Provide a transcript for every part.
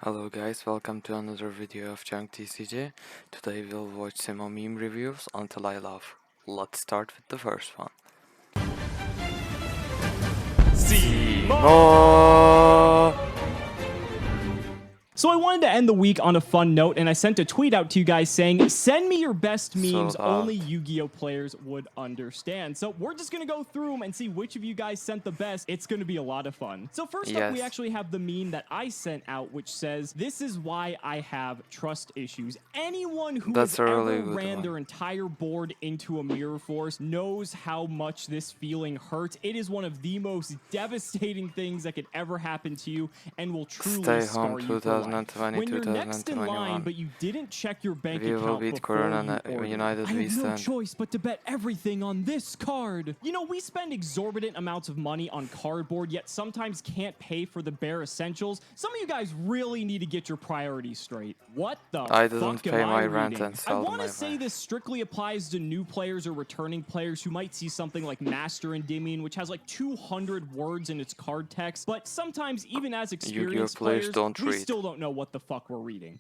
Hello guys, welcome to another video of Junk TCJ. Today we'll watch cimo meme reviews until I laugh. Let's start with the first one. Cimo! So I wanted to end the week on a fun note, and I sent a tweet out to you guys saying, send me your best memes only Yu-Gi-Oh players would understand. So we're just going to go through them and see which of you guys sent the best. It's going to be a lot of fun. So first up, we actually have the meme that I sent out, which says, this is why I have trust issues. Anyone who has ever ran their entire board into a mirror force knows how much this feeling hurts. It is one of the most devastating things that could ever happen to you and will truly scar you for life. When you're next in line, but you didn't check your bank account before you ordered. I have no choice but to bet everything on this card. You know, we spend exorbitant amounts of money on cardboard, yet sometimes can't pay for the bare essentials. Some of you guys really need to get your priorities straight. What the I didn't pay my rent and I want to say this strictly applies to new players or returning players who might see something like Master Endymion, which has like 200 words in its card text, but sometimes even as experienced players, we still don't know what the fuck we're reading.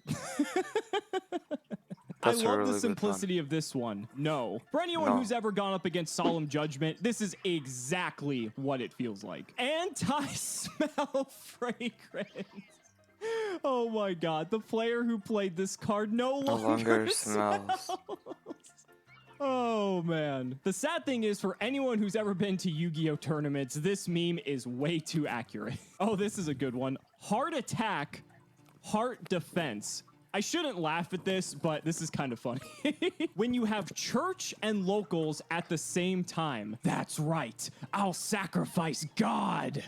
I love the simplicity of this one. No. For anyone who's ever gone up against Solemn Judgment, this is exactly what it feels like. Anti-smell fragrance. Oh my god, the player who played this card no longer smells. Oh man. The sad thing is, for anyone who's ever been to Yu-Gi-Oh tournaments, this meme is way too accurate. Oh, this is a good one. Heart attack, heart defense. I shouldn't laugh at this, but this is kind of funny. When you have church and locals at the same time, that's right, I'll sacrifice God.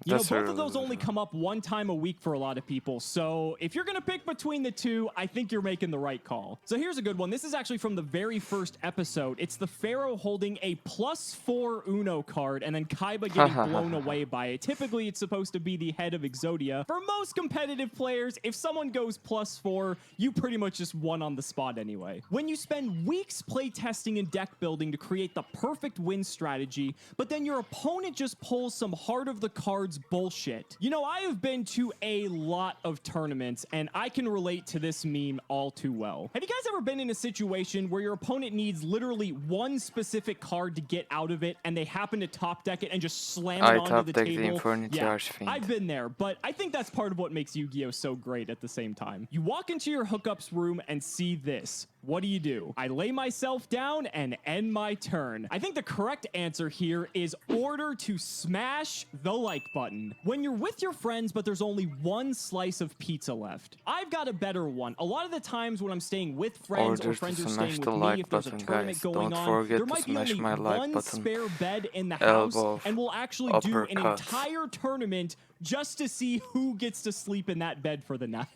You know, both of those only come up one time a week for a lot of people, so if you're going to pick between the two, I think you're making the right call. So here's a good one. This is actually from the very first episode. It's the Pharaoh holding a +4 Uno card, and then Kaiba getting blown away by it. Typically, it's supposed to be the head of Exodia. For most competitive players, if someone goes +4, you pretty much just won on the spot anyway. When you spend weeks playtesting and deck building to create the perfect win strategy, but then your opponent just pulls some heart of the cards bullshit. You know, I have been to a lot of tournaments, and I can relate to this meme all too well. Have you guys ever been in a situation where your opponent needs literally one specific card to get out of it, and they happen to top deck it and just slam it onto the table? Yeah, I've been there, but I think that's part of what makes Yu-Gi-Oh so great at the same time. You walk into your hookups room and see this. What do? I lay myself down and end my turn. I think the correct answer here is order to smash the like button. When you're with your friends, but there's only one slice of pizza left. I've got a better one. A lot of the times when I'm staying with friends or friends are staying with me, if there's a tournament going on, there might be only one spare bed in the house, and we'll actually do an entire tournament just to see who gets to sleep in that bed for the night.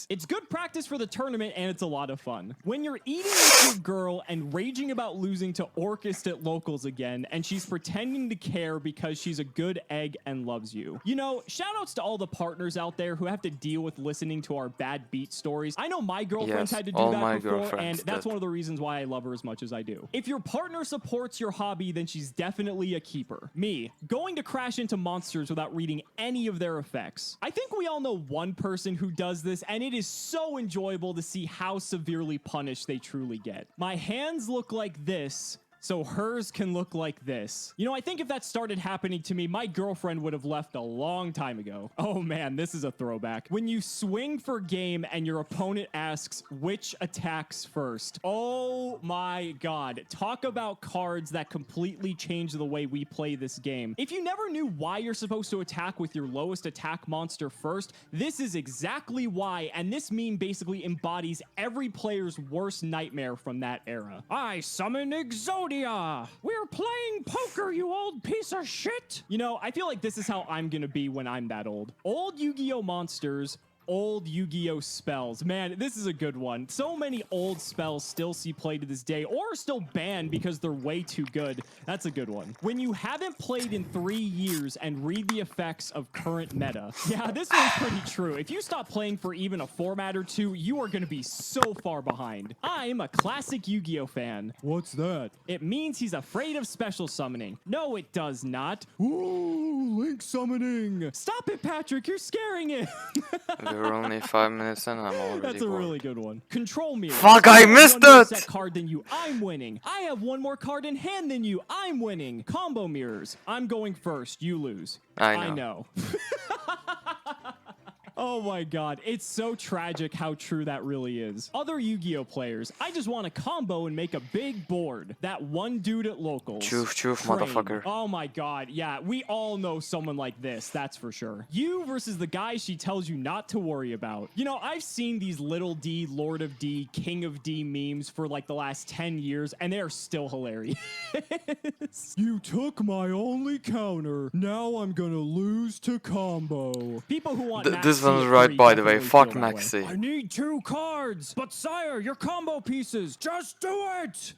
It's good practice for the tournament, and it's a lot of fun. When you're eating with your girl and raging about losing to Orchist at locals again, and she's pretending to care because she's a good egg and loves you. You know, shoutouts to all the partners out there who have to deal with listening to our bad beat stories. I know my girlfriend's had to do that before, and that's one of the reasons why I love her as much as I do. If your partner supports your hobby, then she's definitely a keeper. Me, going to crash into monsters without reading any of their effects. I think we all know one person who does this, and it is so enjoyable to see how severely punished they truly get. My hands look like this, so hers can look like this. You know, I think if that started happening to me, my girlfriend would have left a long time ago. Oh man, this is a throwback. When you swing for game and your opponent asks which attacks first. Oh my god. Talk about cards that completely change the way we play this game. If you never knew why you're supposed to attack with your lowest attack monster first, this is exactly why, and this meme basically embodies every player's worst nightmare from that era. I summon Exodia. We're playing poker, you old piece of shit. You know, I feel like this is how I'm gonna be when I'm that old. Old Yu-Gi-Oh monsters, old Yu-Gi-Oh spells. Man, this is a good one. So many old spells still see play to this day or are still banned because they're way too good. That's a good one. When you haven't played in 3 years and read the effects of current meta. Yeah, this one's pretty true. If you stop playing for even a format or two, you are going to be so far behind. I'm a classic Yu-Gi-Oh fan. What's that? It means he's afraid of special summoning. No, it does not. Ooh, Link summoning. Stop it, Patrick. You're scaring him. We're only 5 minutes in, I'm already That's a bored. really good one. Control mirrors. Fuck, I missed one more it! set card than you. I'm winning. I have one more card in hand than you. I'm winning. Combo mirrors. I'm going first. You lose. I know. Oh my god, it's so tragic how true that really is. Other Yu-Gi-Oh players, I just want to combo and make a big board. That one dude at locals. Choof, Train. motherfucker. Oh my god, yeah, we all know someone like this, that's for sure. You versus the guy she tells you not to worry about. You know, I've seen these Little D, Lord of D, King of D memes for like the last 10 years, and they are still hilarious. You took my only counter. Now I'm gonna lose to combo. People who want This one's right, by the way. Fuck Maxi. I need 2 cards, but sire, your combo pieces. Just do it.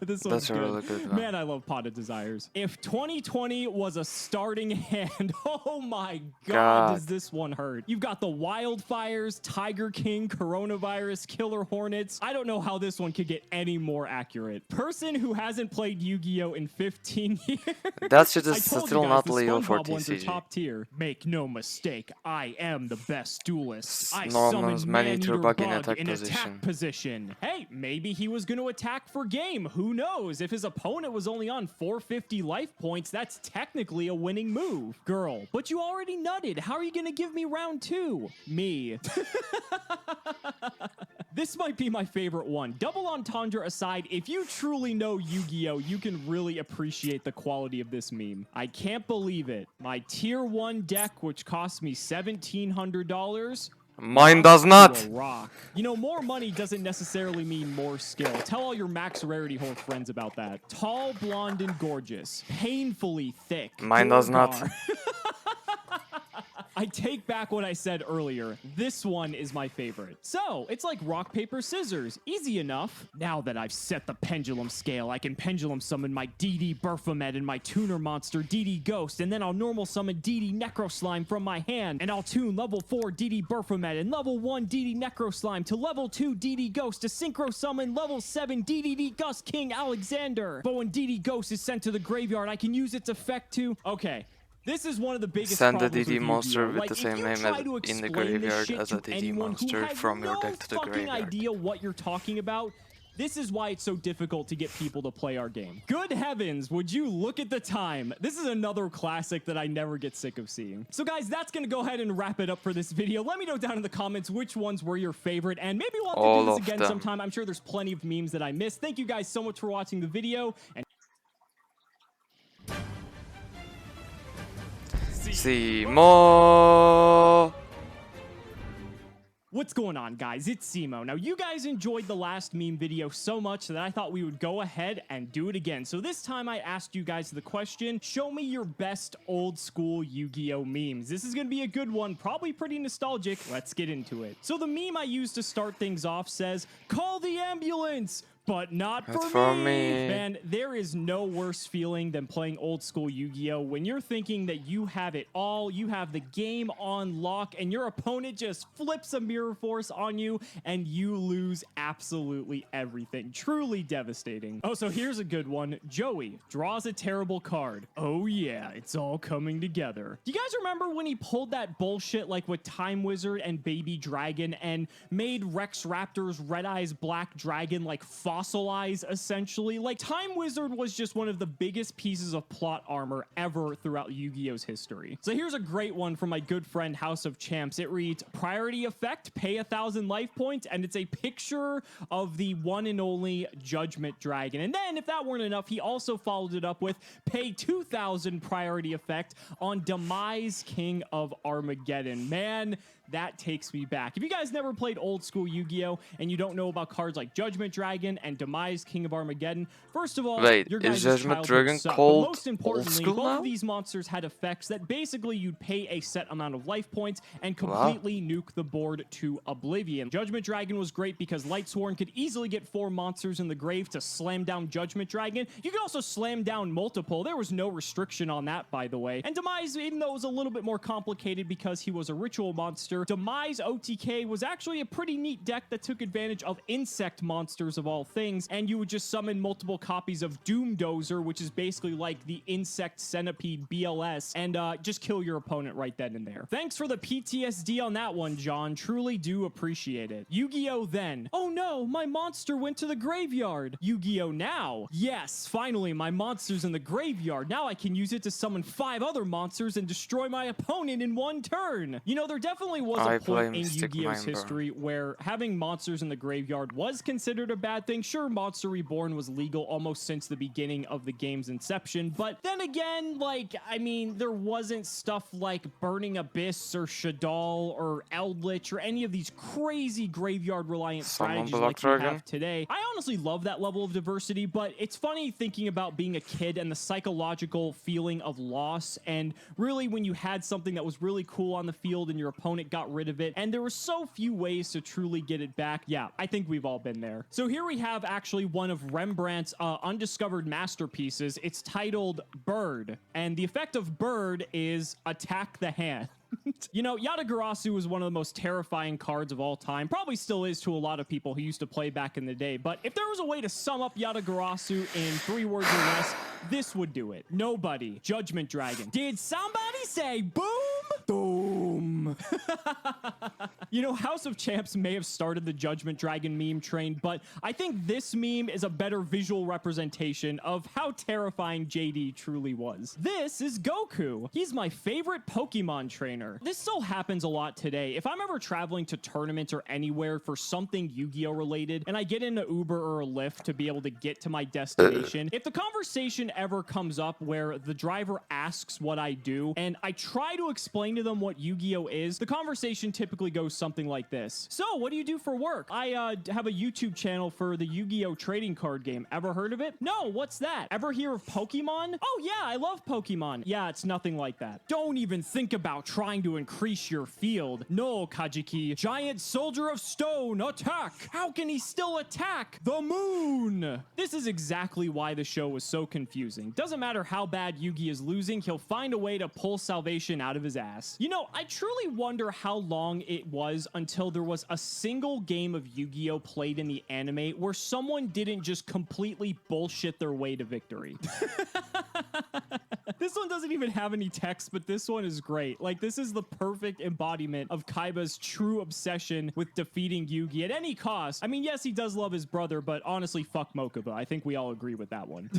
This one's That's a really good one. Man, I love Pot of Desires. If 2020 was a starting hand, oh my god, does this one hurt? You've got the Wildfires, Tiger King, Coronavirus, Killer Hornets. I don't know how this one could get any more accurate. Person who hasn't played Yu-Gi-Oh in 15 years. That shit I is told still you guys, not the legal for SpongeBob ones are TCG. top tier. Make no mistake, I am the best duelist. I Normals summoned many through Man-Eater bug in Bug attack in position. attack position. Hey, maybe he was going to attack for game. Who knows? If his opponent was only on 450 life points, that's technically a winning move. Girl, but you already nutted. How are you going to give me round 2? Me. This might be my favorite one. Double entendre aside, if you truly know Yu-Gi-Oh, you can really appreciate the quality of this meme. I can't believe it. My tier 1 deck, which cost me $1,700, Mine does not. to a rock. You know, more money doesn't necessarily mean more skill. Tell all your max rarity whore friends about that. Tall, blonde, and gorgeous. Painfully thick. Mine does not. Gorgar. I take back what I said earlier. This one is my favorite. So, it's like rock, paper, scissors. Easy enough. Now that I've set the pendulum scale, I can pendulum summon my DD Baphomet and my tuner monster DD Ghost, and then I'll normal summon DD Necro Slime from my hand, and I'll tune level 4 DD Baphomet and level 1 DD Necro Slime to level 2 DD Ghost to synchro summon level 7 DDD Gus King Alexander. But when DD Ghost is sent to the graveyard, I can use its effect to... Okay. This is one of the biggest Send the problems DD with monster Yu-Gi-Oh. with Like, the same if you name try as to in the explain this graveyard shit as a to DD anyone who monster has from your no deck to the fucking graveyard. idea what you're talking about, this is why it's so difficult to get people to play our game. Good heavens, would you look at the time? This is another classic that I never get sick of seeing. So guys, that's gonna go ahead and wrap it up for this video. Let me know down in the comments which ones were your favorite, and maybe we'll have to All do this of again them. sometime. I'm sure there's plenty of memes that I missed. Thank you guys so much for watching the video, and Cimo. what's going on, guys? It's Cimo. Now, you guys enjoyed the last meme video so much that I thought we would go ahead and do it again. So this time I asked you guys the question, show me your best old school Yu-Gi-Oh memes. This is going to be a good one, probably pretty nostalgic. Let's get into it. So the meme I used to start things off says, call the ambulance! But not for me. Man, there is no worse feeling than playing old school Yu-Gi-Oh! When you're thinking that you have it all, you have the game on lock, and your opponent just flips a mirror force on you, and you lose absolutely everything. Truly devastating. Oh, so here's a good one. Joey draws a terrible card. Oh yeah, it's all coming together. Do you guys remember when he pulled that bullshit like with Time Wizard and Baby Dragon and made Rex Raptor's Red Eyes Black Dragon like fossilize, essentially? Like, Time Wizard was just one of the biggest pieces of plot armor ever throughout Yu-Gi-Oh's history. So here's a great one from my good friend House of Champs. It reads, priority effect, pay 1,000 life points, and it's a picture of the one and only Judgment Dragon. And then, if that weren't enough, he also followed it up with, pay 2,000 priority effect on Demise King of Armageddon. Man, that takes me back. If you guys never played old school Yu-Gi-Oh! And you don't know about cards like Judgment Dragon and Demise, King of Armageddon. First of all, Wait, your is guys' Judgment childhood Dragon sucked, but called most Old importantly, School both now? of these monsters had effects that basically you'd pay a set amount of life points and Wow. completely nuke the board to oblivion. Judgment Dragon was great because Lightsworn could easily get 4 monsters in the grave to slam down Judgment Dragon. You could also slam down multiple. There was no restriction on that, by the way. And Demise, even though it was a little bit more complicated because he was a ritual monster, Demise OTK was actually a pretty neat deck that took advantage of insect monsters of all things, and you would just summon multiple copies of Doomdozer, which is basically like the insect centipede BLS, and just kill your opponent right then and there. Thanks for the PTSD on that one, John. Truly do appreciate it. Yu-Gi-Oh! Then. Oh no, my monster went to the graveyard. Yu-Gi-Oh! Now. Yes, finally, my monster's in the graveyard. Now I can use it to summon 5 other monsters and destroy my opponent in one turn. You know, there definitely was a point in Yu-Gi-Oh's history where having monsters in the graveyard was considered a bad thing. Sure, Monster Reborn was legal almost since the beginning of the game's inception, but then again, like, I mean, there wasn't stuff like Burning Abyss or Shadal or Eldritch or any of these crazy graveyard-reliant strategies like we have today. I honestly love that level of diversity, but it's funny thinking about being a kid and the psychological feeling of loss, and really when you had something that was really cool on the field and your opponent got rid of it, and there were so few ways to truly get it back. Yeah, I think we've all been there. So here we have actually one of Rembrandt's undiscovered masterpieces. It's titled Bird, and the effect of Bird is attack the hand. You know, Yatagarasu was one of the most terrifying cards of all time. Probably still is to a lot of people who used to play back in the day. But if there was a way to sum up Yatagarasu in 3 words or less, this would do it. Nobody. Judgment Dragon. Did somebody say boom? Boom. You know, House of Champs may have started the Judgment Dragon meme train, but I think this meme is a better visual representation of how terrifying JD truly was. This is Goku. He's my favorite Pokemon trainer. This still happens a lot today. If I'm ever traveling to tournaments or anywhere for something Yu-Gi-Oh related, and I get in an Uber or a Lyft to be able to get to my destination, if the conversation ever comes up where the driver asks what I do, and I try to explain to them what Yu-Gi-Oh is, the conversation typically goes something like this. So, what do you do for work? I have a YouTube channel for the Yu-Gi-Oh trading card game. Ever heard of it? No, what's that? Ever hear of Pokemon? Oh yeah, I love Pokemon. Yeah, it's nothing like that. Don't even think about trying to increase your field. No, Kajiki. Giant Soldier of Stone, attack! How can he still attack? The moon! This is exactly why the show was so confusing. Doesn't matter how bad Yugi is losing, he'll find a way to pull salvation out of his ass. You know, I truly wonder how long it was until there was a single game of Yu-Gi-Oh played in the anime where someone didn't just completely bullshit their way to victory. This one doesn't even have any text, but this one is great. Like, this is the perfect embodiment of Kaiba's true obsession with defeating Yugi at any cost. I mean, yes, he does love his brother, but honestly, fuck Mokuba. I think we all agree with that one.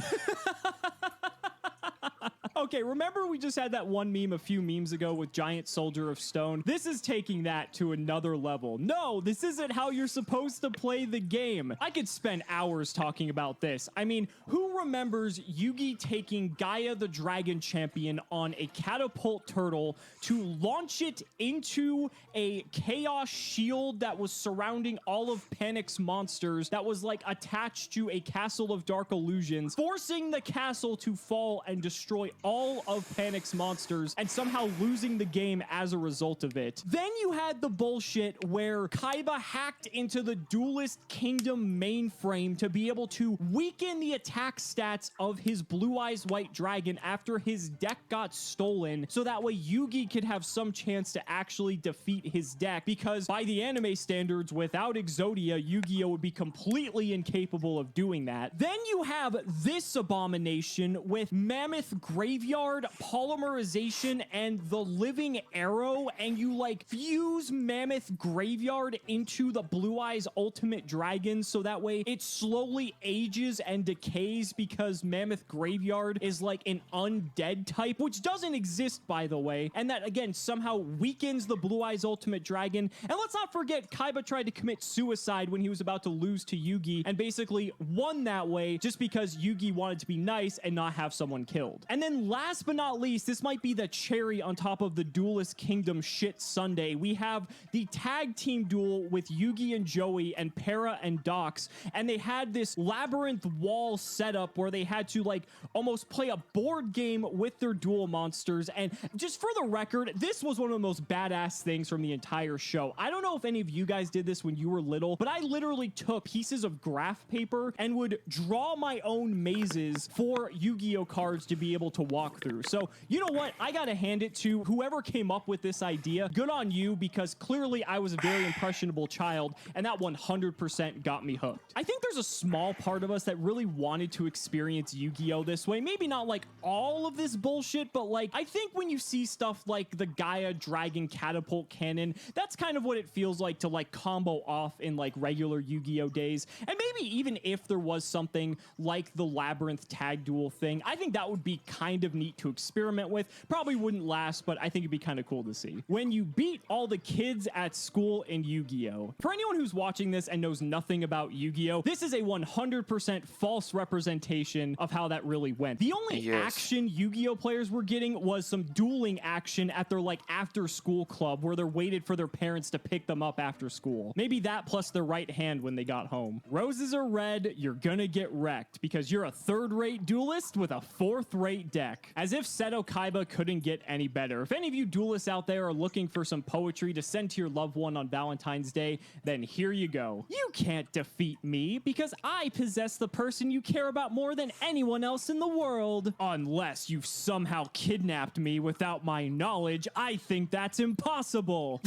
Okay, remember we just had that one meme a few memes ago with Giant Soldier of Stone? This is taking that to another level. No, this isn't how you're supposed to play the game. I could spend hours talking about this. I mean, who remembers Yugi taking Gaia the Dragon Champion on a catapult turtle to launch it into a chaos shield that was surrounding all of Panic's monsters that was like attached to a castle of dark illusions, forcing the castle to fall and destroy all of Panic's monsters and somehow losing the game as a result of it. Then you had the bullshit where Kaiba hacked into the Duelist Kingdom mainframe to be able to weaken the attack stats of his Blue Eyes White Dragon after his deck got stolen, so that way Yugi could have some chance to actually defeat his deck, because by the anime standards, without Exodia, Yu-Gi-Oh would be completely incapable of doing that. Then you have this abomination with Mammoth Graveyard, Polymerization, and the Living Arrow, and you like fuse Mammoth Graveyard into the Blue Eyes Ultimate Dragon so that way it slowly ages and decays, because Mammoth Graveyard is like an undead type, which doesn't exist, by the way, and that again somehow weakens the Blue Eyes Ultimate Dragon. And let's not forget, Kaiba tried to commit suicide when he was about to lose to Yugi and basically won that way just because Yugi wanted to be nice and not have someone killed. And then last but not least, this might be the cherry on top of the Duelist Kingdom shit sundae. We have the tag team duel with Yugi and Joey and Para and Dox, and they had this labyrinth wall setup where they had to like almost play a board game with their duel monsters. And just for the record, this was one of the most badass things from the entire show. I don't know if any of you guys did this when you were little, but I literally took pieces of graph paper and would draw my own mazes for Yu-Gi-Oh cards to be able to walk through. So you know what? I gotta hand it to whoever came up with this idea. Good on you, because clearly I was a very impressionable child, and that 100% got me hooked. I think there's a small part of us that really wanted to experience Yu-Gi-Oh this way. Maybe not like all of this bullshit, but like I think when you see stuff like the Gaia Dragon Catapult Cannon, that's kind of what it feels like to like combo off in like regular Yu-Gi-Oh days. And maybe even if there was something like the Labyrinth Tag Duel thing, I think that would be kind of neat to experiment with. Probably wouldn't last, but I think it'd be kind of cool to see. When you beat all the kids at school in Yu-Gi-Oh. For anyone who's watching this and knows nothing about Yu-Gi-Oh, this is a 100% false representation of how that really went. The only action Yu-Gi-Oh players were getting was some dueling action at their like after school club where they're waited for their parents to pick them up after school. Maybe that plus their right hand when they got home. Roses are red, you're gonna get wrecked because you're a third-rate duelist with a fourth-rate deck. As if Seto Kaiba couldn't get any better. If any of you duelists out there are looking for some poetry to send to your loved one on Valentine's Day, then here you go. You can't defeat me because I possess the person you care about more than anyone else in the world. Unless you've somehow kidnapped me without my knowledge, I think that's impossible.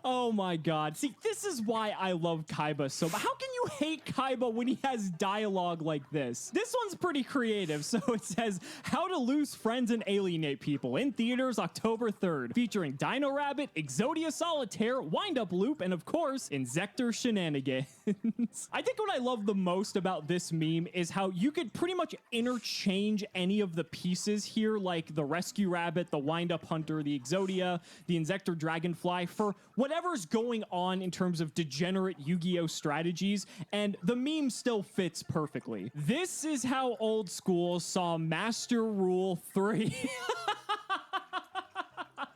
Oh my god. See, this is why I love Kaiba so much. How can you hate Kaiba when he has dialogue like this? This one's pretty creative. So it says, How to Lose Friends and Alienate People in theaters October 3rd, featuring Dino Rabbit, Exodia Solitaire, Wind Up Loop, and of course, Inzector Shenanigans. I think what I love the most about this meme is how you could pretty much interchange any of the pieces here, like the Rescue Rabbit, the Wind Up Hunter, the Exodia, the Inzector Dragonfly, for whatever's going on in terms of degenerate Yu-Gi-Oh strategies, and the meme still fits perfectly. This is how old school saw Master Rule 3.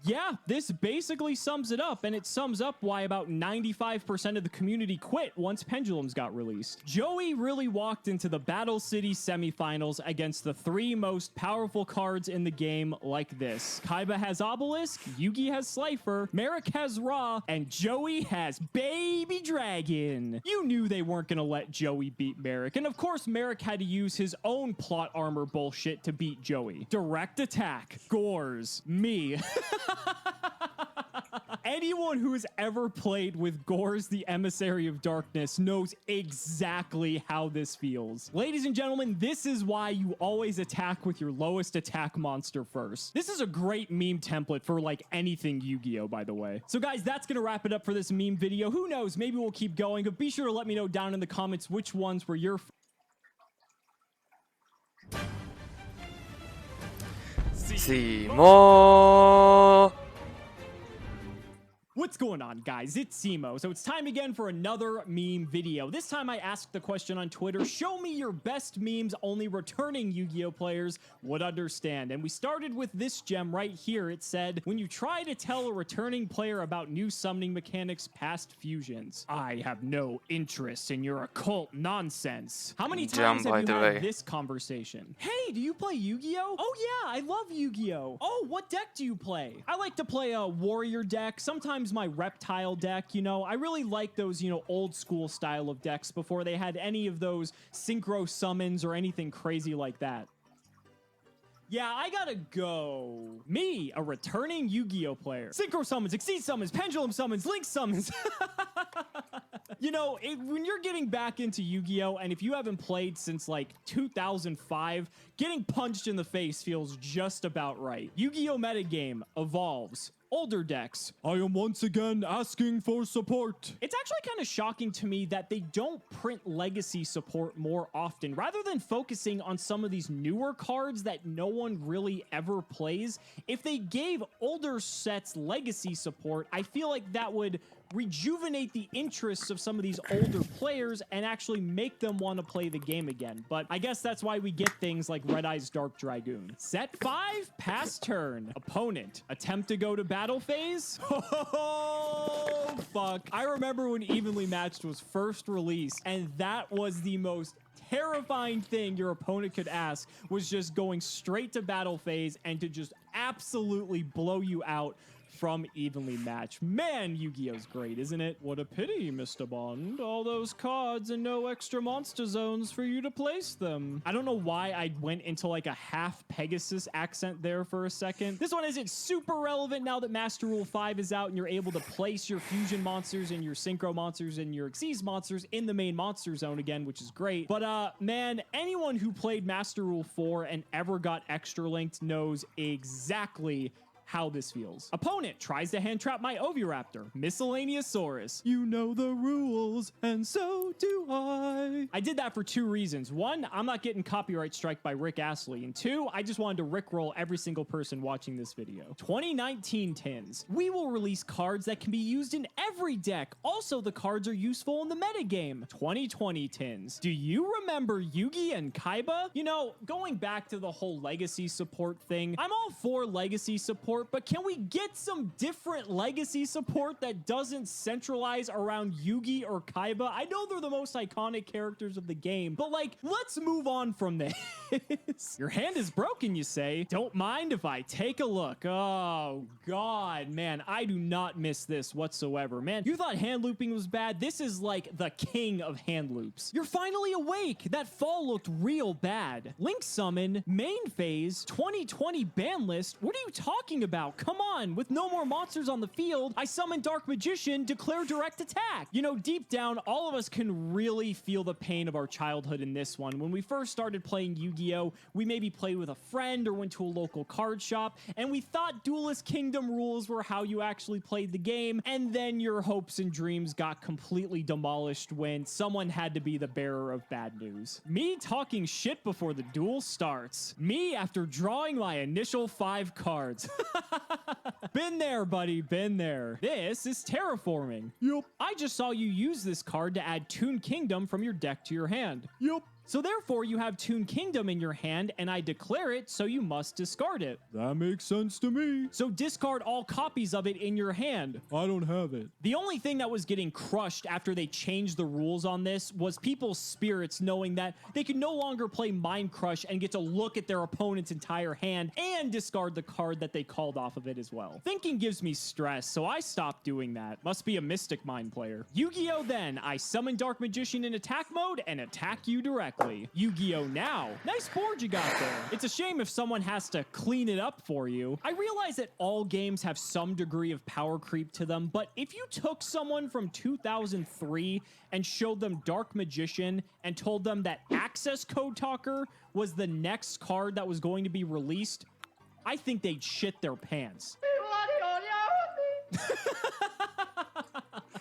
Yeah, this basically sums it up, and it sums up why about 95% of the community quit once Pendulums got released. Joey really walked into the Battle City semifinals against the three most powerful cards in the game like this. Kaiba has Obelisk, Yugi has Slifer, Merrick has Ra, and Joey has Baby Dragon. You knew they weren't gonna let Joey beat Merrick, and of course Merrick had to use his own plot armor bullshit to beat Joey. Direct attack, Gores, me. Anyone who has ever played with Gores the Emissary of Darkness knows exactly how this feels. Ladies and gentlemen, this is why you always attack with your lowest attack monster first. This is a great meme template for like anything Yu-Gi-Oh, by the way. So guys, that's gonna wrap it up for this meme video. Who knows, maybe we'll keep going, but be sure to let me know down in the comments which ones were your cimo. What's going on, guys? It's cimo. So it's time again for another meme video. This time I asked the question on Twitter, show me your best memes only returning Yu-Gi-Oh players would understand. And we started with this gem right here. It said, when you try to tell a returning player about new summoning mechanics past fusions, I have no interest in your occult nonsense. How many times have you had this conversation? Hey, do you play Yu-Gi-Oh? Oh yeah, I love Yu-Gi-Oh. Oh, what deck do you play? I like to play a warrior deck, sometimes my reptile deck. You know, I really like those, you know, old school style of decks before they had any of those synchro summons or anything crazy like that. Yeah, I gotta go. Me, a returning Yu-Gi-Oh player. Synchro summons, Exceed summons, Pendulum summons, Link summons. You know, when you're getting back into Yu-Gi-Oh, and if you haven't played since like 2005, getting punched in the face feels just about right. Yu-Gi-Oh metagame evolves. older decks. I am once again asking for support. It's actually kind of shocking to me that they don't print legacy support more often, rather than focusing on some of these newer cards that no one really ever plays. If they gave older sets legacy support, I feel like that would rejuvenate the interests of some of these older players and actually make them want to play the game again. But I guess that's why we get things like Red Eye's Dark Dragoon. Set 5, pass turn. Opponent, attempt to go to battle phase. Oh, fuck. I remember when Evenly Matched was first released, and that was the most terrifying thing your opponent could ask, was just going straight to battle phase and to just absolutely blow you out from Evenly Matched. Man, Yu-Gi-Oh's great, isn't it? What a pity, Mr. Bond. All those cards and no extra monster zones for you to place them. I don't know why I went into like a half Pegasus accent there for a second. This one isn't super relevant now that Master Rule 5 is out and you're able to place your fusion monsters and your synchro monsters and your Xyz monsters in the main monster zone again, which is great. But man, anyone who played Master Rule 4 and ever got extra linked knows exactly how this feels. Opponent tries to hand trap my Oviraptor, Miscellaneousaurus. You know the rules, and so do I. I did that for 2 reasons. 1, I'm not getting copyright strike by Rick Astley, and 2, I just wanted to rickroll every single person watching this video. 2019 tins. We will release cards that can be used in every deck. Also, the cards are useful in the metagame. 2020 tins. Do you remember Yugi and Kaiba? You know, going back to the whole legacy support thing, I'm all for legacy support, but can we get some different legacy support that doesn't centralize around Yugi or Kaiba? I know they're the most iconic characters of the game, but like, let's move on from this. Your hand is broken, you say? Don't mind if I take a look. Oh God, man, I do not miss this whatsoever. Man, you thought hand looping was bad? This is like the king of hand loops. You're finally awake. That fall looked real bad. Link summon, main phase, 2020 ban list. What are you talking about? Come on, with no more monsters on the field, I summon Dark Magician, declare direct attack. You know, deep down, all of us can really feel the pain of our childhood in this one. When we first started playing Yu-Gi-Oh, we maybe played with a friend or went to a local card shop, and we thought Duelist Kingdom rules were how you actually played the game, and then your hopes and dreams got completely demolished when someone had to be the bearer of bad news. Me talking shit before the duel starts. Me after drawing my initial 5 cards. Been there, buddy, been there. This is terraforming. Yup. I just saw you use this card to add Toon Kingdom from your deck to your hand. Yup. So therefore, you have Toon Kingdom in your hand, and I declare it, so you must discard it. That makes sense to me. So discard all copies of it in your hand. I don't have it. The only thing that was getting crushed after they changed the rules on this was people's spirits knowing that they could no longer play Mind Crush and get to look at their opponent's entire hand and discard the card that they called off of it as well. Thinking gives me stress, so I stopped doing that. Must be a Mystic Mind player. Yu-Gi-Oh! Then, I summon Dark Magician in attack mode and attack you directly. Yu-Gi-Oh! Now. Nice board you got there. It's a shame if someone has to clean it up for you. I realize that all games have some degree of power creep to them, but if you took someone from 2003 and showed them Dark Magician and told them that Access Code Talker was the next card that was going to be released, I think they'd shit their pants.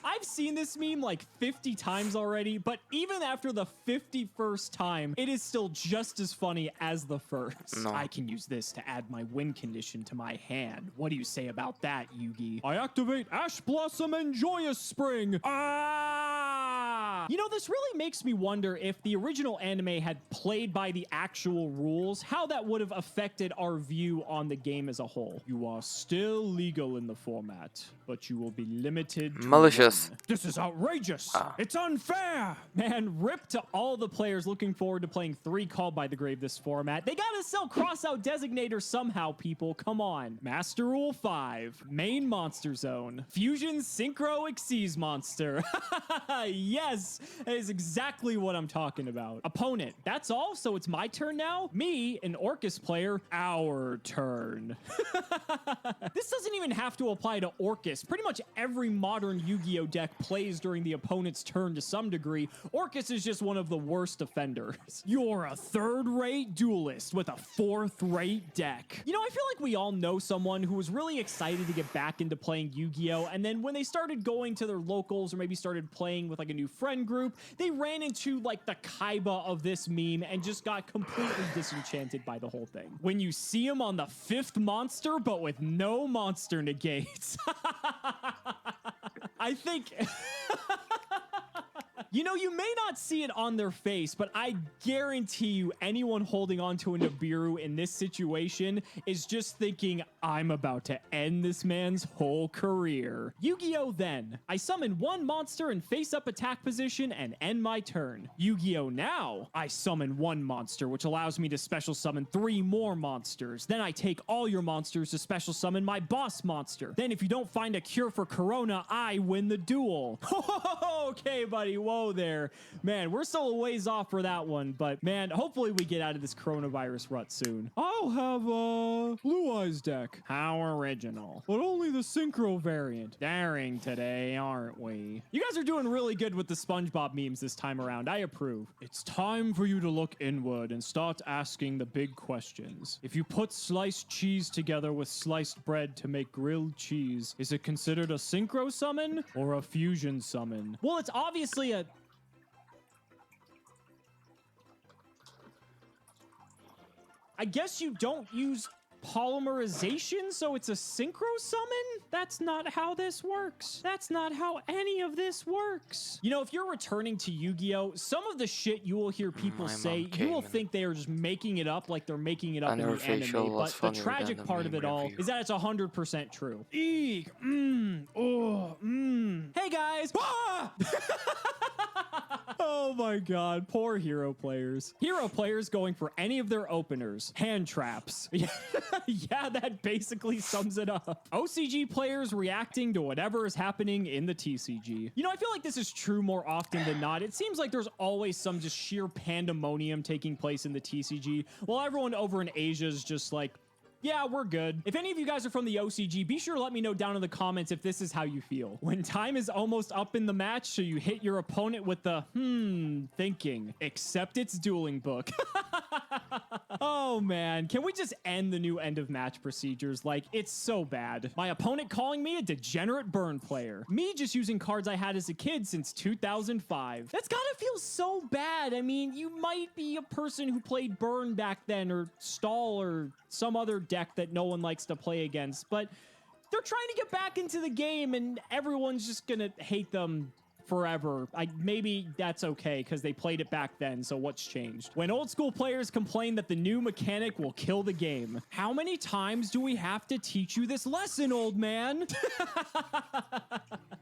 I've seen this meme like 50 times already, but even after the 51st time, it is still just as funny as the first. No. I can use this to add my win condition to my hand. What do you say about that, Yugi? I activate Ash Blossom and Joyous Spring. Ah! You know, this really makes me wonder if the original anime had played by the actual rules, how that would have affected our view on the game as a whole. You are still legal in the format, but you will be limited to Malicious. one. This is outrageous. It's unfair. Man, rip to all the players looking forward to playing 3 Called by the Grave this format. They gotta sell cross-out designators somehow, people. Come on. Master Rule 5. Main Monster Zone. Fusion Synchro Xyz Monster. Yes. Yes, that is exactly what I'm talking about. Opponent, that's all, so it's my turn now? Me, an Orcus player, our turn. This doesn't even have to apply to Orcus. Pretty much every modern Yu-Gi-Oh deck plays during the opponent's turn to some degree. Orcus is just one of the worst offenders. You're a third-rate duelist with a fourth-rate deck. You know, I feel like we all know someone who was really excited to get back into playing Yu-Gi-Oh, and then when they started going to their locals or maybe started playing with like a new friend group, they ran into like the Kaiba of this meme and just got completely disenchanted by the whole thing. When you see him on the 5th monster, but with no monster negates. I think... You know, you may not see it on their face, but I guarantee you anyone holding on to a Nibiru in this situation is just thinking, I'm about to end this man's whole career. Yu-Gi-Oh! Then, I summon one monster in face-up attack position and end my turn. Yu-Gi-Oh! Now, I summon one monster, which allows me to special summon 3 more monsters. Then I take all your monsters to special summon my boss monster. Then if you don't find a cure for Corona, I win the duel. Okay, buddy, whoa there. Man, we're still a ways off for that one, but man, hopefully we get out of this coronavirus rut soon. I'll have a Blue Eyes deck. How original. But only the Synchro variant. Daring today, aren't we? You guys are doing really good with the SpongeBob memes this time around. I approve. It's time for you to look inward and start asking the big questions. If you put sliced cheese together with sliced bread to make grilled cheese, is it considered a synchro summon or a fusion summon? Well, it's obviously a... I guess you don't use polymerization, so it's a synchro summon? That's not how this works. That's not how any of this works. You know, if you're returning to Yu-Gi-Oh, some of the shit you will hear people say, you will think they are just making it up like they're making it up in the anime, but the tragic part of it all is that it's 100% true. Eek, Hey guys! Ah! Oh my god, poor hero players. Hero players going for any of their openers. Hand traps. Yeah, that basically sums it up. OCG players reacting to whatever is happening in the TCG. You know, I feel like this is true more often than not. It seems like there's always some just sheer pandemonium taking place in the TCG, while everyone over in Asia is just like, yeah, we're good. If any of you guys are from the OCG, be sure to let me know down in the comments if this is how you feel. When time is almost up in the match, so you hit your opponent with the, thinking. Except it's dueling book. Oh man, can we just end the new end of match procedures? Like, it's so bad. My opponent calling me a degenerate burn player. Me just using cards I had as a kid since 2005. That's gotta feel so bad. I mean, you might be a person who played burn back then, or stall, or some other deck that no one likes to play against, but they're trying to get back into the game and everyone's just gonna hate them forever. Maybe that's okay because they played it back then, so what's changed? When old school players complain that the new mechanic will kill the game, how many times do we have to teach you this lesson, old man?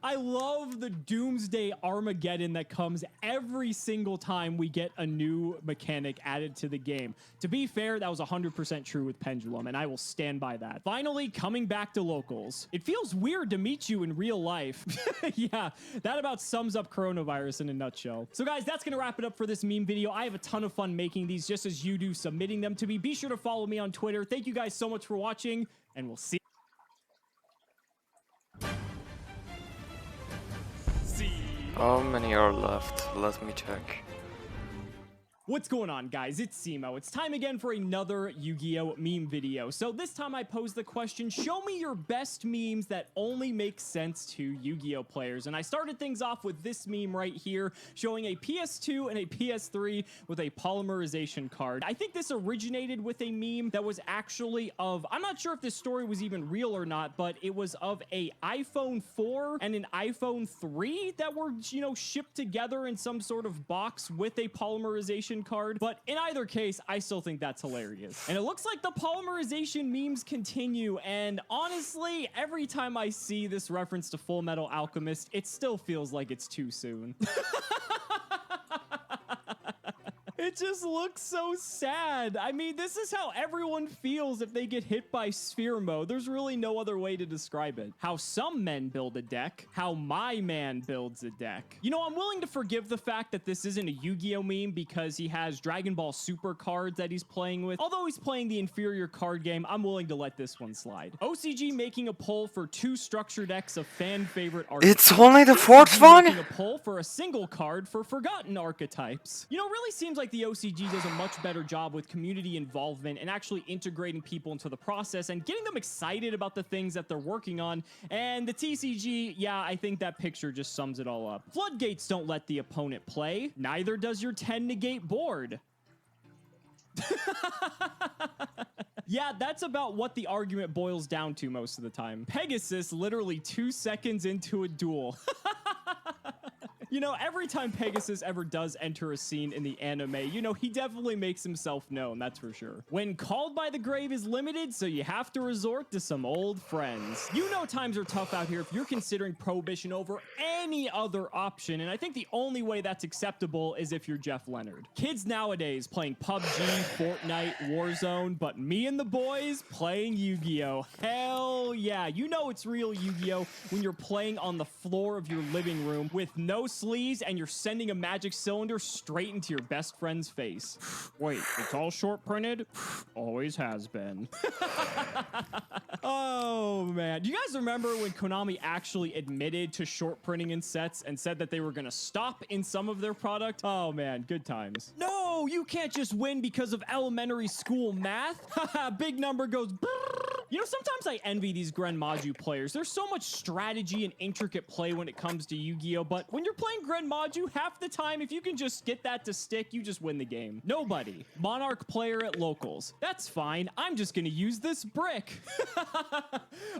I love the doomsday Armageddon that comes every single time we get a new mechanic added to the game. To be fair, that was 100% true with Pendulum, and I will stand by that. Finally, coming back to locals. It feels weird to meet you in real life. Yeah, that about sums up coronavirus in a nutshell. So guys, that's gonna wrap it up for this meme video. I have a ton of fun making these, just as you do submitting them to me. Be sure to follow me on Twitter. Thank you guys so much for watching, and we'll see. How many are left? Let me check. What's going on, guys? It's Cimo. It's time again for another Yu-Gi-Oh! Meme video. So this time I pose the question, show me your best memes that only make sense to Yu-Gi-Oh! Players. And I started things off with this meme right here, showing a PS2 and a PS3 with a polymerization card. I think this originated with a meme that was actually of, I'm not sure if this story was even real or not, but it was of a iPhone 4 and an iPhone 3 that were, you know, shipped together in some sort of box with a polymerization card. But in either case, I still think that's hilarious. And it looks like the polymerization memes continue, and honestly, every time I see this reference to Full Metal Alchemist, it still feels like it's too soon. It just looks so sad. I mean, this is how everyone feels if they get hit by sphere mode. There's really no other way to describe it. How some men build a deck, how my man builds a deck. You know, I'm willing to forgive the fact that this isn't a Yu-Gi-Oh meme because he has Dragon Ball Super cards that he's playing with. Although he's playing the inferior card game, I'm willing to let this one slide. OCG making a poll for 2 structure decks of fan favorite archetypes. It's only the 4th one? Making a poll for a single card for forgotten archetypes. You know, it really seems like the OCG does a much better job with community involvement and actually integrating people into the process and getting them excited about the things that they're working on. And the TCG, yeah, I think that picture just sums it all up. Floodgates don't let the opponent play. Neither does your 10 negate board. Yeah, that's about what the argument boils down to most of the time. Pegasus literally 2 seconds into a duel. You know, every time Pegasus ever does enter a scene in the anime, you know, he definitely makes himself known, that's for sure. When Called by the Grave is limited, so you have to resort to some old friends. You know times are tough out here if you're considering Prohibition over any other option, and I think the only way that's acceptable is if you're Jeff Leonard. Kids nowadays playing PUBG, Fortnite, Warzone, but me and the boys playing Yu-Gi-Oh! Hell yeah, you know it's real Yu-Gi-Oh! When you're playing on the floor of your living room with no sleeves and you're sending a magic cylinder straight into your best friend's face. Wait, it's all short printed? Always has been. Oh man, do you guys remember when Konami actually admitted to short printing in sets and said that they were gonna stop in some of their product? Oh man, good times. No, you can't just win because of elementary school math. Big number goes brrr. You know, sometimes I envy these Gren Maju players. There's so much strategy and intricate play when it comes to Yu-Gi-Oh! But when you're playing Gren Maju, half the time, if you can just get that to stick, you just win the game. Nobody. Monarch player at locals. That's fine. I'm just gonna use this brick.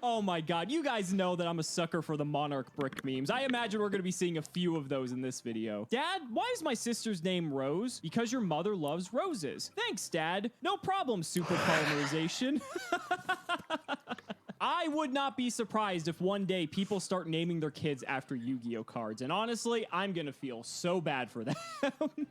Oh my god. You guys know that I'm a sucker for the Monarch brick memes. I imagine we're gonna be seeing a few of those in this video. Dad, why is my sister's name Rose? Because your mother loves roses. Thanks, Dad. No problem, super polymerization. I would not be surprised if one day people start naming their kids after Yu-Gi-Oh cards. And honestly, I'm gonna feel so bad for them.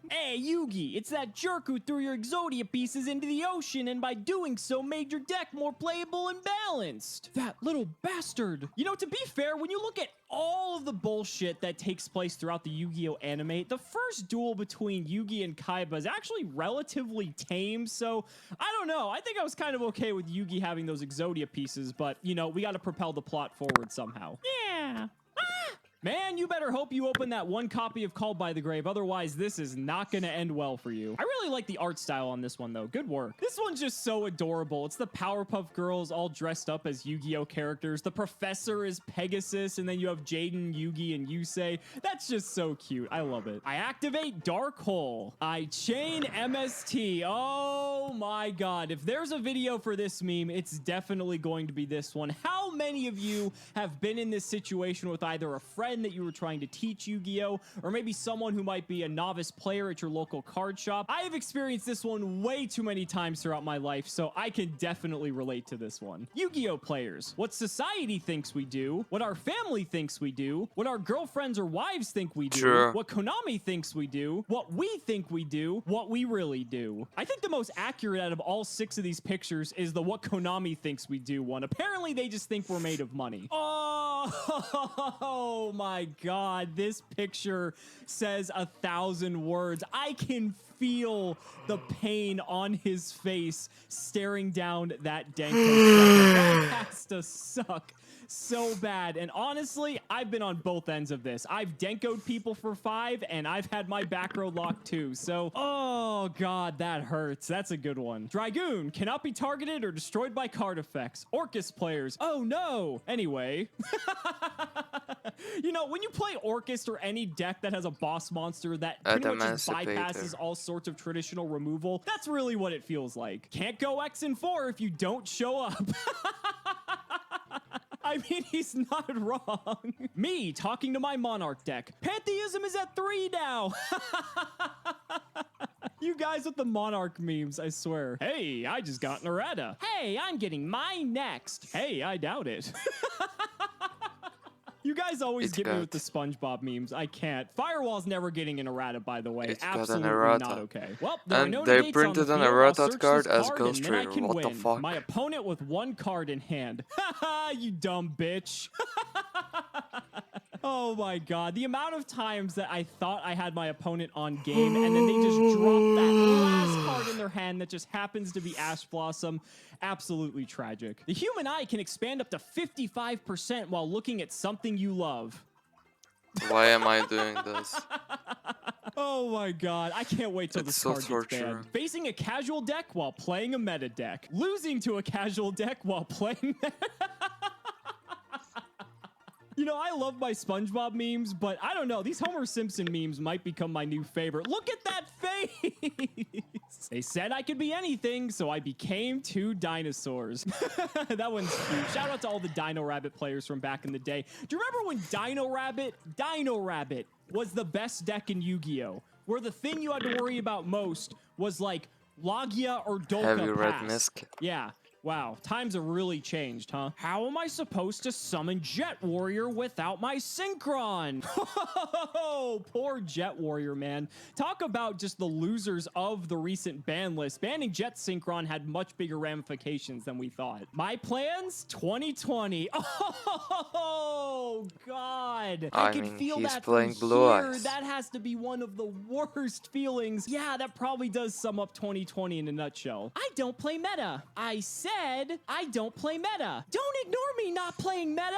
Hey, Yugi, it's that jerk who threw your Exodia pieces into the ocean and by doing so made your deck more playable and balanced. That little bastard. You know, to be fair, when you look at all of the bullshit that takes place throughout the Yu-Gi-Oh anime, the first duel between Yugi and Kaiba is actually relatively tame, so I don't know. I think I was kind of okay with Yugi having those Exodia pieces, but, you know, we gotta propel the plot forward somehow. Yeah. Man, you better hope you open that one copy of Called by the Grave, otherwise this is not gonna end well for you. I really like the art style on this one though, good work. This one's just so adorable. It's the Powerpuff Girls all dressed up as Yu-Gi-Oh characters. The professor is Pegasus, and then you have Jaden, Yugi, and Yusei. That's just so cute, I love it. I activate Dark Hole. I chain MST. Oh my god, if there's a video for this meme, it's definitely going to be this one. How many of you have been in this situation with either a friend that you were trying to teach Yu-Gi-Oh, or maybe someone who might be a novice player at your local card shop? I have experienced this one way too many times throughout my life, so I can definitely relate to this one. Yu-Gi-Oh players, what society thinks we do, what our family thinks we do, what our girlfriends or wives think we do, Sure. what Konami thinks we do, what we think we do, what we really do. I think the most accurate out of all 6 of these pictures is the what Konami thinks we do one. Apparently they just think we're made of money. Oh my god, this picture says 1,000 words. I can feel the pain on his face staring down that Denko. That has to suck so bad. And honestly, I've been on both ends of this. I've Denko'd people for 5, and I've had my back row locked too. So, oh god, that hurts. That's a good one. Dragoon cannot be targeted or destroyed by card effects. Orcus players, oh no. Anyway. You know, when you play Orcus or any deck that has a boss monster that pretty much just bypasses all sorts of traditional removal, that's really what it feels like. Can't go X and 4 if you don't show up. I mean, he's not wrong. Me talking to my Monarch deck. Pantheism is at 3 now. You guys with the Monarch memes, I swear. Hey, I just got an errata. Hey, I'm getting mine next. Hey, I doubt it. You guys always It get me with got- the SpongeBob memes. I can't. Firewall's never getting an errata, by the way. It got an Absolutely errata. not okay. Well, there are And no they negates on the printed an field. I'll errata search card this as card Ghost and then I Reader. can What the win. fuck? My opponent with one card in hand. Haha, you dumb bitch. Oh my god. The amount of times that I thought I had my opponent on game and then they just drop that last card in their hand that just happens to be Ash Blossom. Absolutely tragic. The human eye can expand up to 55% while looking at something you love. Why am I doing this? Oh my god, I can't wait till It's this so card gets torturing. banned. Facing a casual deck while playing a meta deck. Losing to a casual deck while playing You know, I love my SpongeBob memes, but I don't know. These Homer Simpson memes might become my new favorite. Look at that face! They said I could be anything, so I became two dinosaurs. That one's cute. Shout out to all the Dino Rabbit players from back in the day. Do you remember when Dino Rabbit was the best deck in Yu-Gi-Oh! Where the thing you had to worry about most was like Logia or Dolka Have you read Pass. Misk? Yeah. Wow, times have really changed, huh? How am I supposed to summon Jet Warrior without my Synchron? Oh, poor Jet Warrior, man. Talk about just the losers of the recent ban list. Banning Jet Synchron had much bigger ramifications than we thought. My plans? 2020. Oh, God. I I could mean, feel he's that playing from Blue here. Eyes. That has to be one of the worst feelings. Yeah, that probably does sum up 2020 in a nutshell. I don't play meta. I said I don't play meta. Don't ignore me not playing meta.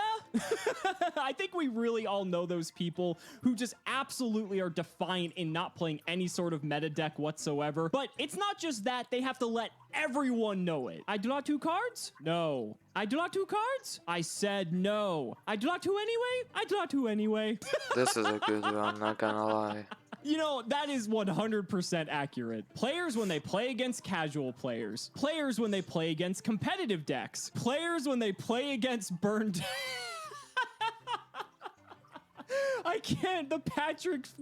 I think we really all know those people who just absolutely are defiant in not playing any sort of meta deck whatsoever. But it's not just that, they have to let everyone know it. I do not do cards? No. I do not do cards? I said no. I do not do anyway? I do not do anyway. This is a good one, not gonna lie. You know, that is 100% accurate. Players when they play against casual players. Players when they play against competitive decks. Players when they play against burned... I can't. The Patrick's...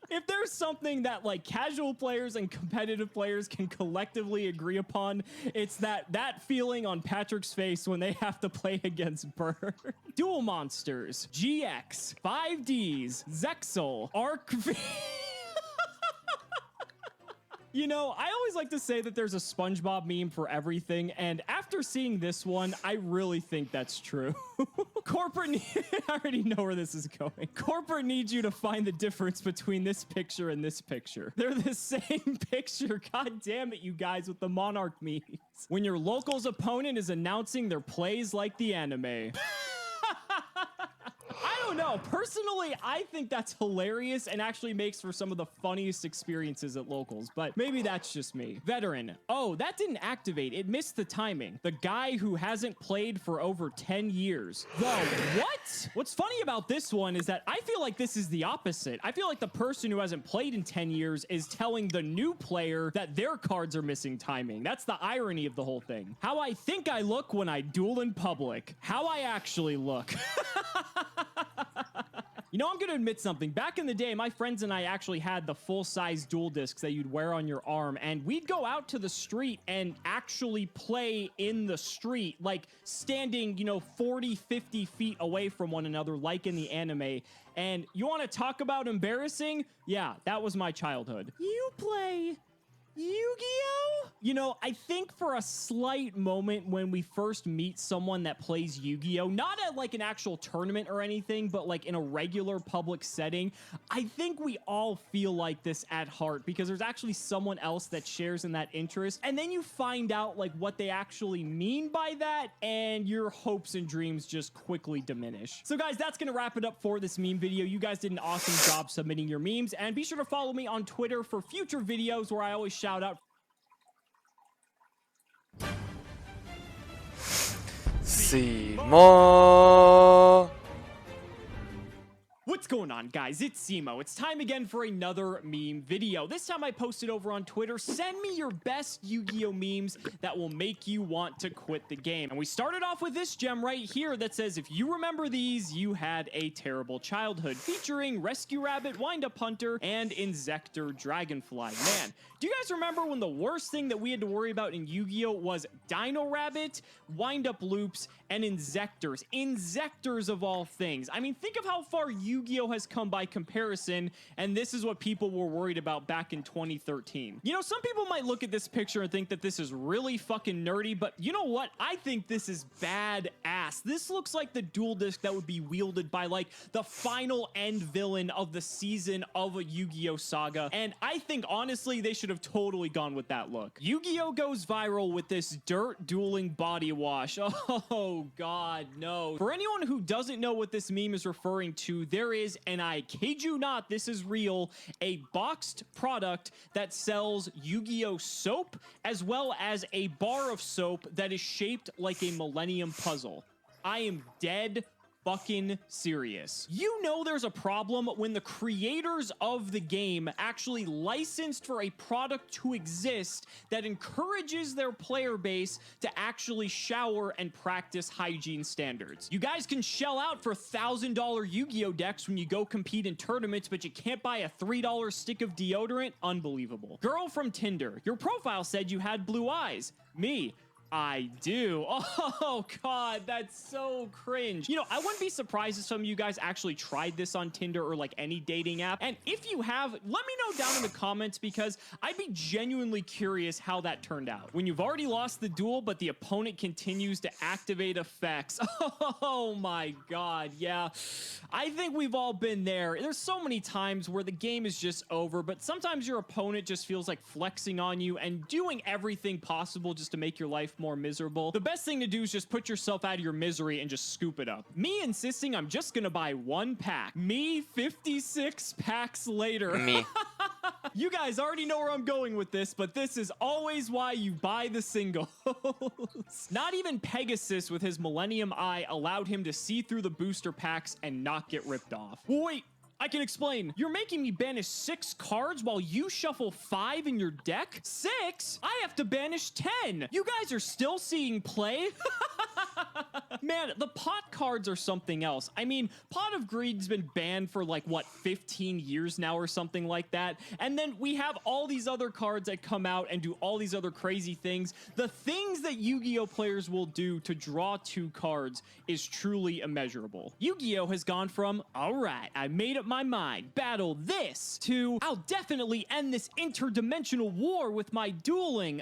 If there's something that like casual players and competitive players can collectively agree upon, it's that feeling on Patrick's face when they have to play against Burn. Dual monsters, GX, 5Ds, Zexal, Arc V. You know, I always like to say that there's a SpongeBob meme for everything, and after seeing this one, I really think that's true. Corporate I already know where this is going. Corporate needs you to find the difference between this picture and this picture. They're the same picture. God damn it, you guys with the Monarch memes. When your local's opponent is announcing their plays like the anime. I don't know. Personally, I think that's hilarious and actually makes for some of the funniest experiences at locals, but maybe that's just me. Veteran. Oh, that didn't activate. It missed the timing. The guy who hasn't played for over 10 years. The what? What's funny about this one is that I feel like this is the opposite. I feel like the person who hasn't played in 10 years is telling the new player that their cards are missing timing. That's the irony of the whole thing. How I think I look when I duel in public. How I actually look. You know, I'm going to admit something. Back in the day, my friends and I actually had the full-size dual discs that you'd wear on your arm, and we'd go out to the street and actually play in the street, like standing, you know, 40, 50 feet away from one another, like in the anime. And you want to talk about embarrassing? Yeah, that was my childhood. You play Yu-Gi-Oh? You know, I think for a slight moment when we first meet someone that plays Yu-Gi-Oh, not at like an actual tournament or anything, but like in a regular public setting, I think we all feel like this at heart because there's actually someone else that shares in that interest. And then you find out like what they actually mean by that, and your hopes and dreams just quickly diminish. So guys, that's gonna wrap it up for this meme video. You guys did an awesome job submitting your memes, and be sure to follow me on Twitter for future videos where I always shout out Cimo. What's What's going on, guys? It's Cimo. It's time again for another meme video. This time I posted over on Twitter, send me your best Yu-Gi-Oh memes that will make you want to quit the game. And we started off with this gem right here that says, if you remember these, you had a terrible childhood, featuring Rescue Rabbit, Wind-Up Hunter, and Insector Dragonfly. Man, do you guys remember when the worst thing that we had to worry about in Yu-Gi-Oh was Dino Rabbit, Wind-Up Loops, and Insectors? Insectors of all things. I mean, think of how far Yu-Gi-Oh has come by comparison, and this is what people were worried about back in 2013. You know, some people might look at this picture and think that this is really fucking nerdy, but you know what? I think this is badass. This looks like the dual disc that would be wielded by, like, the final end villain of the season of a Yu-Gi-Oh saga, and I think, honestly, they should have totally gone with that look. Yu-Gi-Oh goes viral with this dirt dueling body wash. Oh, God, no. For anyone who doesn't know what this meme is referring to, there is, and I kid you not, this is real, a boxed product that sells Yu-Gi-Oh soap, as well as a bar of soap that is shaped like a Millennium Puzzle. I am dead fucking serious. You know there's a problem when the creators of the game actually licensed for a product to exist that encourages their player base to actually shower and practice hygiene standards. You guys can shell out for $1,000 Yu-Gi-Oh decks when you go compete in tournaments, but you can't buy a $3 stick of deodorant? Unbelievable. Girl from Tinder, your profile said you had blue eyes. Me, I do. Oh, God, that's so cringe. You know, I wouldn't be surprised if some of you guys actually tried this on Tinder or like any dating app. And if you have, let me know down in the comments, because I'd be genuinely curious how that turned out. When you've already lost the duel, but the opponent continues to activate effects. Oh my God, yeah. I think we've all been there. There's so many times where the game is just over, but sometimes your opponent just feels like flexing on you and doing everything possible just to make your life more miserable. The best thing to do is just put yourself out of your misery and just scoop it up. Me insisting I'm just gonna buy one pack. Me 56 packs later. Me. You guys already know where I'm going with this, but this is always why you buy the singles. Not even Pegasus with his Millennium Eye allowed him to see through the booster packs and not get ripped off. Wait, I can explain. You're making me banish 6 cards while you shuffle 5 in your deck? 6? I have to banish 10. You guys are still seeing play? Man, the pot cards are something else. I mean, Pot of Greed's been banned for like, what, 15 years now or something like that. And then we have all these other cards that come out and do all these other crazy things. The things that Yu-Gi-Oh players will do to draw 2 cards is truly immeasurable. Yu-Gi-Oh has gone from, all right, I made up my mind, battle this, to, I'll definitely end this interdimensional war with my dueling.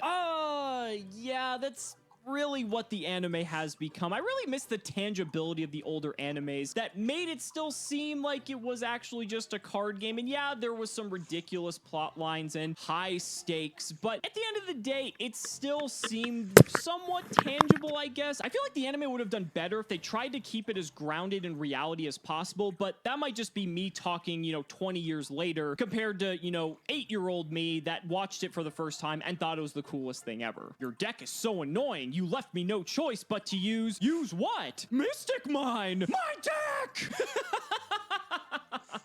Yeah, that's really what the anime has become. I really miss the tangibility of the older animes that made it still seem like it was actually just a card game. And yeah, there was some ridiculous plot lines and high stakes, but at the end of the day, it still seemed somewhat tangible, I guess. I feel like the anime would have done better if they tried to keep it as grounded in reality as possible, but that might just be me talking, you know, 20 years later compared to, you know, 8-year-old me that watched it for the first time and thought it was the coolest thing ever. Your deck is so annoying. You left me no choice but to use what? Mystic Mine! My deck!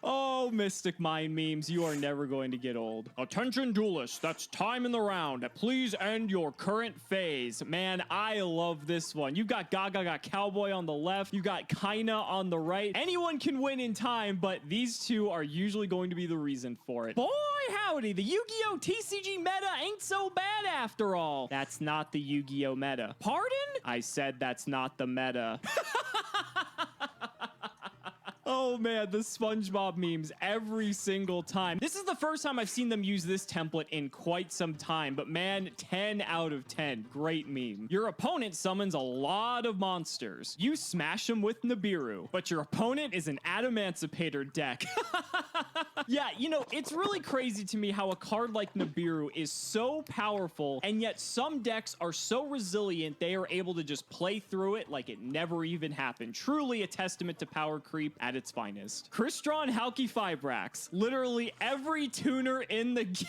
Oh, Mystic Mine memes, you are never going to get old. Attention duelists, that's time in the round. Please end your current phase. Man, I love this one. You've got Gaga got Cowboy on the left, you got Kaina on the right. Anyone can win in time, but these two are usually going to be the reason for it. Boy, howdy, the Yu-Gi-Oh! TCG meta ain't so bad after all. That's not the Yu-Gi-Oh! Meta. Pardon? I said that's not the meta. Oh man, the SpongeBob memes every single time. This is the first time I've seen them use this template in quite some time, but man, 10 out of 10. Great meme. Your opponent summons a lot of monsters. You smash them with Nibiru, but your opponent is an Adamancipator deck. Yeah, you know, it's really crazy to me how a card like Nibiru is so powerful, and yet some decks are so resilient they are able to just play through it like it never even happened. Truly a testament to power creep at its finest. Crystron Halki Fibrax. Literally every tuner in the game.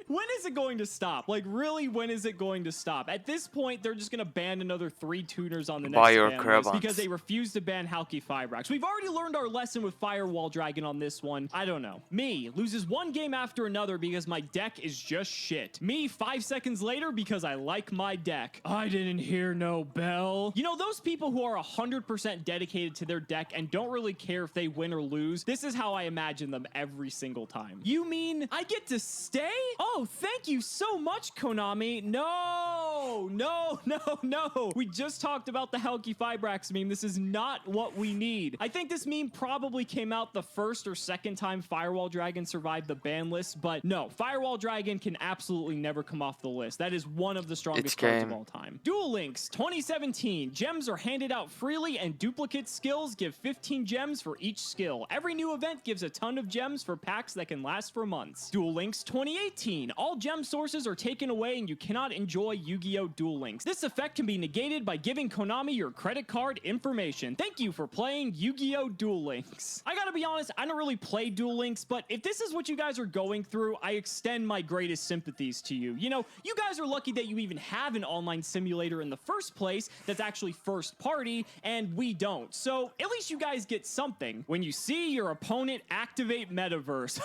When is it going to stop? Like, really, when is it going to stop? At this point, they're just going to ban another 3 tuners on the next Buy your ban list Krabons. because they refuse to ban Halki Fibrax. We've already learned our lesson with Firewall Dragon on this one. I don't know. Me loses one game after another because my deck is just shit. Me 5 seconds later because I like my deck. I didn't hear no bell. You know, those people who are 100% dedicated to their deck and don't really care if they win or lose, this is how I imagine them every single time. You mean I get to stay? Oh, thank you so much, Konami. No, no, no, no. We just talked about the Halki Fibrax meme. This is not what we need. I think this meme probably came out the first or second time Firewall Dragon survived the ban list, but no, Firewall Dragon can absolutely never come off the list. That is one of the strongest cards of all time. Duel Links 2017. Gems are handed out freely and duplicate skills give 15 gems for each skill. Every new event gives a ton of gems for packs that can last for months. Duel Links 2018. All gem sources are taken away and you cannot enjoy Yu-Gi-Oh! Duel Links. This effect can be negated by giving Konami your credit card information. Thank you for playing Yu-Gi-Oh! Duel Links. I gotta be honest, I don't really play Duel Links, but if this is what you guys are going through, I extend my greatest sympathies to you. You know, you guys are lucky that you even have an online simulator in the first place that's actually first party, and we don't. So at least you guys get something. When you see your opponent activate Metaverse,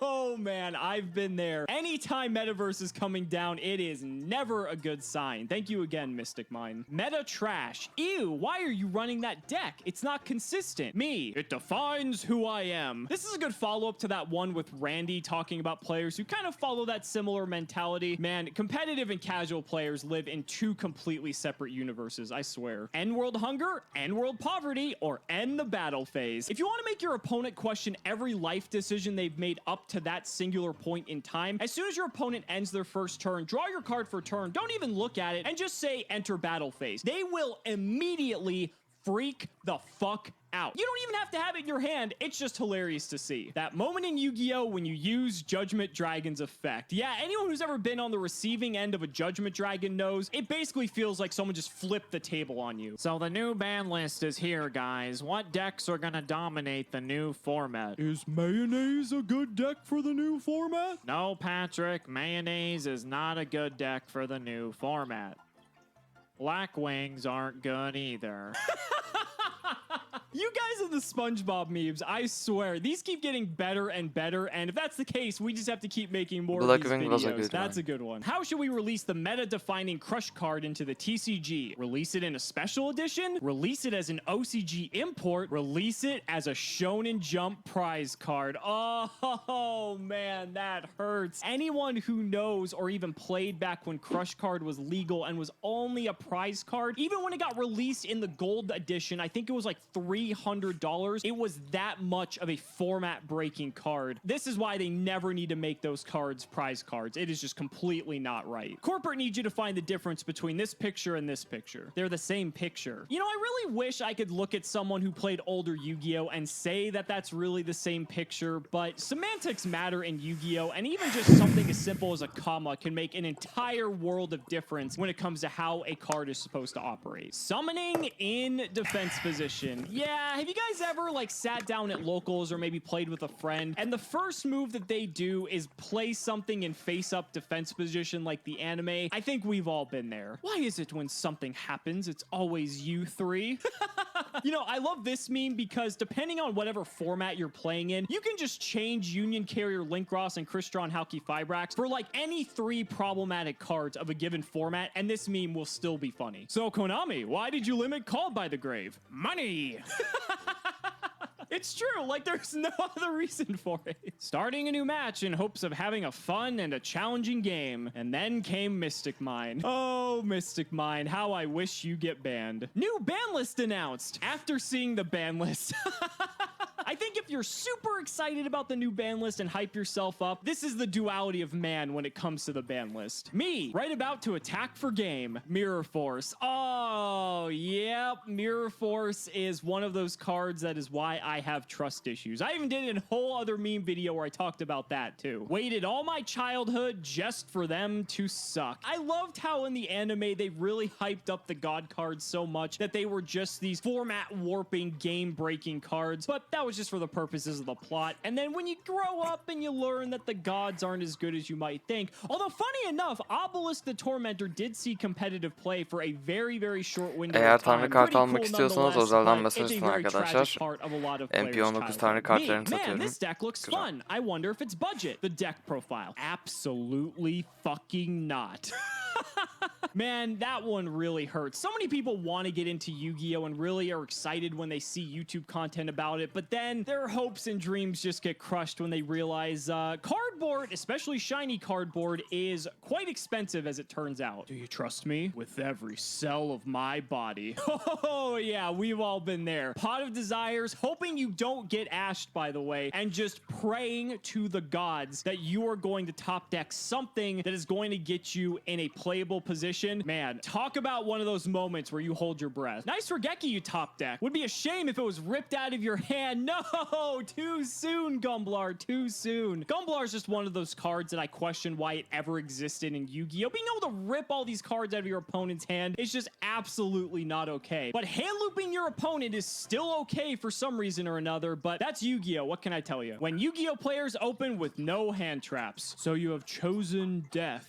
oh man, I've been there. Anytime Metaverse is coming down, it is never a good sign. Thank you again, Mystic Mine. Meta trash. Ew, why are you running that deck? It's not consistent. Me, it defines who I am. This is a good follow-up to that one with Randy talking about players who kind of follow that similar mentality. Man, competitive and casual players live in 2 completely separate universes, I swear. End world hunger, end world poverty, or end the battle phase. If you want to make your opponent question every life decision they've made up to that singular point in time, as soon as your opponent ends their first turn, draw your card for turn, don't even look at it, and just say enter battle phase. They will immediately freak the fuck out. You don't even have to have it in your hand. It's just hilarious to see. That moment in Yu-Gi-Oh! When you use Judgment Dragon's effect. Yeah, anyone who's ever been on the receiving end of a Judgment Dragon knows it basically feels like someone just flipped the table on you. So the new ban list is here, guys. What decks are gonna dominate the new format? Is Mayonnaise a good deck for the new format? No, Patrick. Mayonnaise is not a good deck for the new format. Black Wings aren't good either. You guys are the SpongeBob memes, I swear. These keep getting better and better, and if that's the case, we just have to keep making more of these videos. Was a good That's a good one. How should we release the meta-defining Crush card into the TCG? Release it in a special edition? Release it as an OCG import? Release it as a Shonen Jump prize card? Oh, man, that hurts. Anyone who knows or even played back when Crush card was legal and was only a prize card, even when it got released in the gold edition, I think it was like $300. It was that much of a format-breaking card. This is why they never need to make those cards prize cards. It is just completely not right. Corporate needs you to find the difference between this picture and this picture. They're the same picture. You know, I really wish I could look at someone who played older Yu-Gi-Oh! And say that that's really the same picture, but semantics matter in Yu-Gi-Oh! And even just something as simple as a comma can make an entire world of difference when it comes to how a card is supposed to operate. Summoning in defense position. Yeah, have you guys ever like sat down at locals or maybe played with a friend and the first move that they do is play something in face-up defense position like the anime? I think we've all been there. Why is it when something happens, it's always you three? You know, I love this meme because depending on whatever format you're playing in, you can just change Union Carrier Linkross and Crystron Halki Fibrax for like any 3 problematic cards of a given format, and this meme will still be funny. So Konami, why did you limit Called by the Grave? Money! It's true, like there's no other reason for it. Starting a new match in hopes of having a fun and a challenging game. And then came Mystic Mine. Oh, Mystic Mine, how I wish you get banned. New ban list announced. After seeing the ban list. I think if you're super excited about the new ban list and hype yourself up, this is the duality of man when it comes to the ban list. Me, right about to attack for game. Mirror Force. Oh, yep. Mirror Force is one of those cards that is why I have trust issues. I even did a whole other meme video where I talked about that too. Waited all my childhood just for them to suck. I loved how in the anime they really hyped up the god cards so much that they were just these format warping, game breaking cards, but that was just for the purpose purposes of the plot. And then when you grow up and you learn that the gods aren't as good as you might think. Although funny enough, Obelisk the Tormentor did see competitive play for a very, very short window Eğer of time. tanrı kart Pretty almak cool istiyorsanız nonetheless, özelden but it's a mesaj atın very tragic arkadaşlar. part of a lot of players' MP19 tanrı childhood. kartlarını Man, satıyorum. this deck looks Güzel. fun. I wonder if it's budget. The deck profile. Absolutely fucking not. Man, that one really hurts. So many people want to get into Yu-Gi-Oh! And really are excited when they see YouTube content about it, but then their hopes and dreams just get crushed when they realize cardboard, especially shiny cardboard, is quite expensive as it turns out. Do you trust me? With every cell of my body. Oh, yeah, we've all been there. Pot of Desires, hoping you don't get ashed, by the way, and just praying to the gods that you are going to top deck something that is going to get you in a playable position. Man, talk about one of those moments where you hold your breath. Nice for Geki, you top deck. Would be a shame if it was ripped out of your hand. No, too soon, Gumblar, too soon. Gumblar is just one of those cards that I question why it ever existed in Yu-Gi-Oh! Being able to rip all these cards out of your opponent's hand is just absolutely not okay. But hand looping your opponent is still okay for some reason or another, but that's Yu-Gi-Oh! What can I tell you? When Yu-Gi-Oh! Players open with no hand traps, so you have chosen death.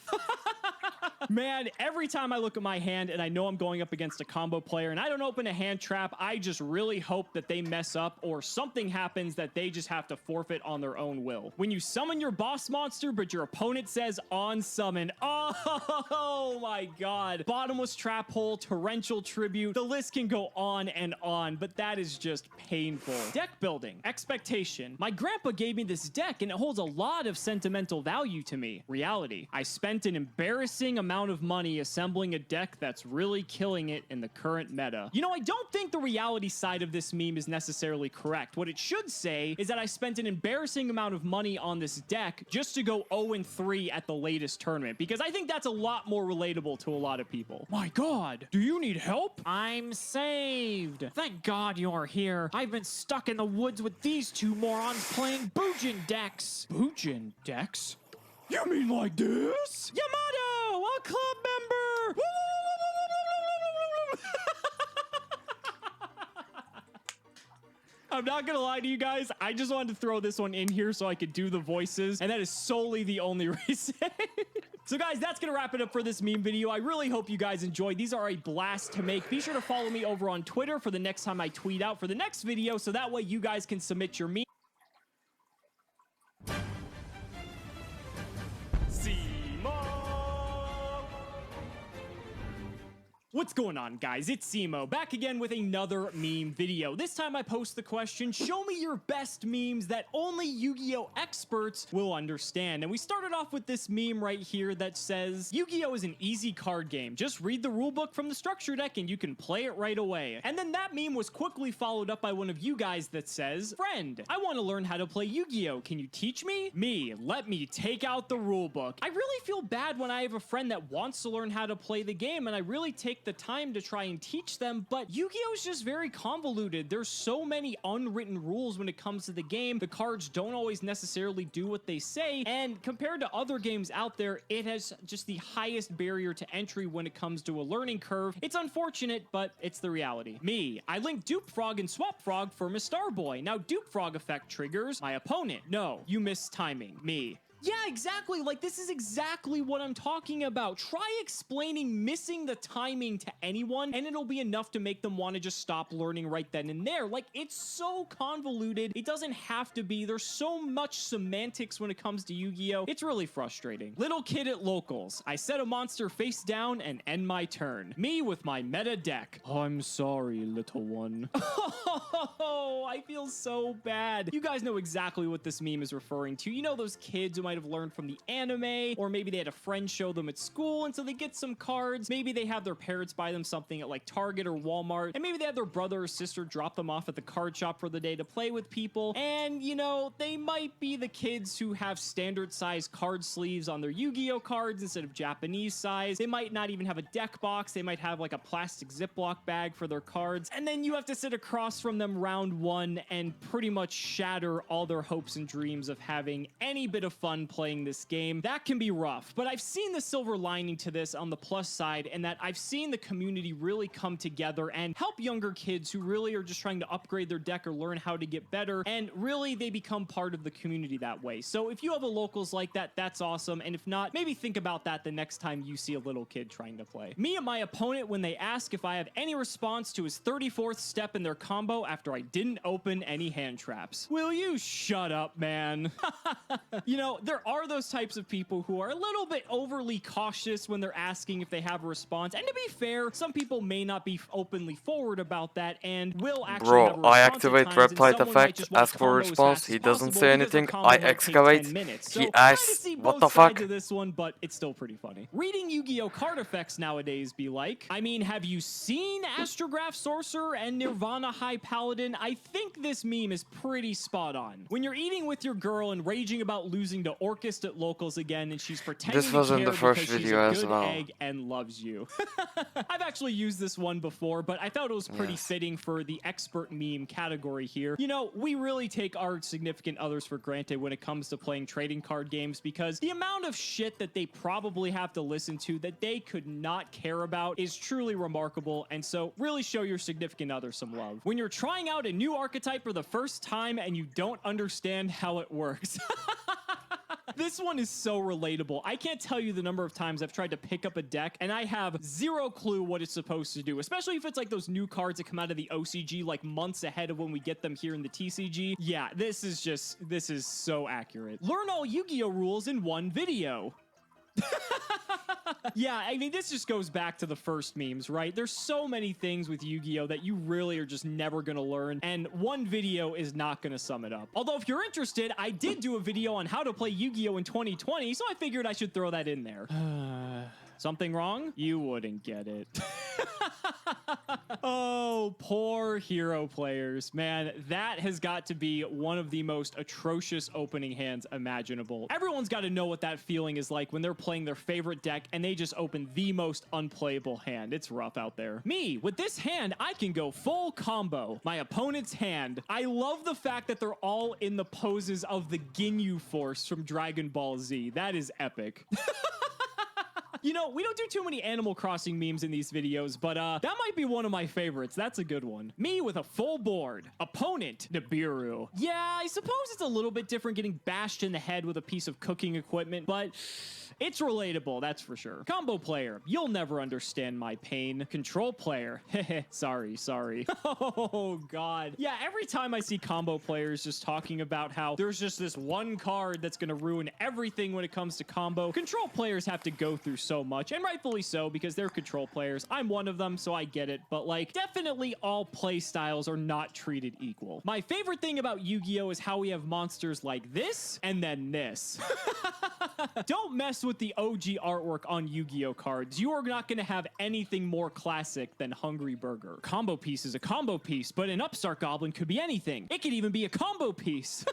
Man, every time I look at my hand and I know I'm going up against a combo player and I don't open a hand trap, I just really hope that they mess up or something happens that they just have to forfeit on their own will. When you summon your boss monster, but your opponent says on summon, oh my god. Bottomless trap hole, torrential tribute, the list can go on, but that is just painful. Deck building, expectation. My grandpa gave me this deck and it holds a lot of sentimental value to me. Reality, I spent an embarrassing amount of money assembling a deck that's really killing it in the current meta. You know, I don't think the reality side of this meme is necessarily correct. What it should say is that I spent an embarrassing amount of money on this deck just to go 0-3 at the latest tournament, because I think that's a lot more relatable to a lot of people. My god, do you need help? I'm saved. Thank god you're here. I've been stuck in the woods with these two morons playing Bujin decks. Bujin decks? You mean like this? Yamato, a club member! I'm not gonna lie to you guys, I just wanted to throw this one in here so I could do the voices, and that is solely the only reason. So guys, that's gonna wrap it up for this meme video. I really hope you guys enjoyed. These are a blast to make. Be sure to follow me over on Twitter for the next time I tweet out for the next video, so that way you guys can submit your meme. What's going on, guys? It's cimo, back again with another meme video. This time I post the question, show me your best memes that only Yu-Gi-Oh! Experts will understand. And we started off with this meme right here that says, Yu-Gi-Oh! Is an easy card game. Just read the rulebook from the structure deck and you can play it right away. And then that meme was quickly followed up by one of you guys that says, friend, I want to learn how to play Yu-Gi-Oh! Can you teach me? Me, let me take out the rulebook. I really feel bad when I have a friend that wants to learn how to play the game and I really take the time to try and teach them, but Yu-Gi-Oh! Is just very convoluted. There's so many unwritten rules when it comes to the game. The cards don't always necessarily do what they say, and compared to other games out there, it has just the highest barrier to entry when it comes to a learning curve. It's unfortunate, but it's the reality. Me, I link Dupe Frog and Swap Frog for Mistar Boy. Now Dupe Frog effect triggers my opponent. No, you missed timing. Me. Yeah, exactly. Like, this is exactly what I'm talking about. Try explaining missing the timing to anyone, and it'll be enough to make them want to just stop learning right then and there. Like, it's so convoluted. It doesn't have to be. There's so much semantics when it comes to Yu-Gi-Oh! It's really frustrating. Little kid at locals. I set a monster face down and end my turn. Me with my meta deck. I'm sorry, little one. Oh, I feel so bad. You guys know exactly what this meme is referring to. You know those kids who might have learned from the anime, or maybe they had a friend show them at school and so they get some cards. Maybe they have their parents buy them something at like Target or Walmart, and maybe they have their brother or sister drop them off at the card shop for the day to play with people. And you know, they might be the kids who have standard size card sleeves on their Yu-Gi-Oh! Cards instead of Japanese size. They might not even have a deck box. They might have like a plastic Ziploc bag for their cards, and then you have to sit across from them round one and pretty much shatter all their hopes and dreams of having any bit of fun fun playing this game, that can be rough. But I've seen the silver lining to this on the plus side, and that I've seen the community really come together and help younger kids who really are just trying to upgrade their deck or learn how to get better, and really they become part of the community that way. So if you have a locals like that, that's awesome, and if not, maybe think about that the next time you see a little kid trying to play. Me and my opponent, when they ask if I have any response to his 34th step in their combo after I didn't open any hand traps. Will you shut up, man? You know, there are those types of people who are a little bit overly cautious when they're asking if they have a response, and to be fair, some people may not be openly forward about that and will actually have a Bro, I response at activate times, and reply someone might effect, just want ask to for a combo as response, fast he as doesn't possible say because their anything, combo I might take excavate, 10 minutes. he So I asks, see what both the sides fuck? of this one, but it's still pretty funny. Reading Yu-Gi-Oh card effects nowadays be like, I mean, have you seen Astrograph Sorcerer and Nirvana High Paladin? I think this meme is pretty spot on. When you're eating with your girl and raging about losing to Orchist at locals again, and she's pretending This was to in care the first because she's video a as good well. egg and loves you. I've actually used this one before, but I thought it was pretty Yes. fitting for the expert meme category here. You know, we really take our significant others for granted when it comes to playing trading card games, because the amount of shit that they probably have to listen to that they could not care about is truly remarkable, and so really show your significant other some love. When you're trying out a new archetype for the first time and you don't understand how it works. This one is so relatable. I can't tell you the number of times I've tried to pick up a deck and I have zero clue what it's supposed to do, especially if it's like those new cards that come out of the OCG like months ahead of when we get them here in the TCG. Yeah, this is so accurate. Learn all Yu-Gi-Oh rules in one video. Yeah, I mean, this just goes back to the first memes, right? There's so many things with Yu-Gi-Oh that you really are just never gonna learn, and one video is not gonna sum it up. Although, if you're interested, I did do a video on how to play Yu-Gi-Oh in 2020, so I figured I should throw that in there. Something wrong? You wouldn't get it. Oh, poor hero players. Man, that has got to be one of the most atrocious opening hands imaginable. Everyone's got to know what that feeling is like when they're playing their favorite deck and they just open the most unplayable hand. It's rough out there. Me, with this hand, I can go full combo. My opponent's hand. I love the fact that they're all in the poses of the Ginyu Force from Dragon Ball Z. That is epic. You know, we don't do too many Animal Crossing memes in these videos, but that might be one of my favorites. That's a good one. Me with a full board. Opponent, Nibiru. Yeah, I suppose it's a little bit different getting bashed in the head with a piece of cooking equipment, but it's relatable, that's for sure. Combo player, you'll never understand my pain. Control player, heh, sorry. Oh, God. Yeah, every time I see combo players just talking about how there's just this one card that's gonna ruin everything when it comes to combo, control players have to go through so much, and rightfully so, because they're control players. I'm one of them, so I get it, but like, definitely all play styles are not treated equal. My favorite thing about Yu-Gi-Oh is how we have monsters like this, and then this. Don't mess with the OG artwork on Yu-Gi-Oh cards. You are not going to have anything more classic than Hungry Burger. Combo piece is a combo piece, but an Upstart Goblin could be anything. It could even be a combo piece.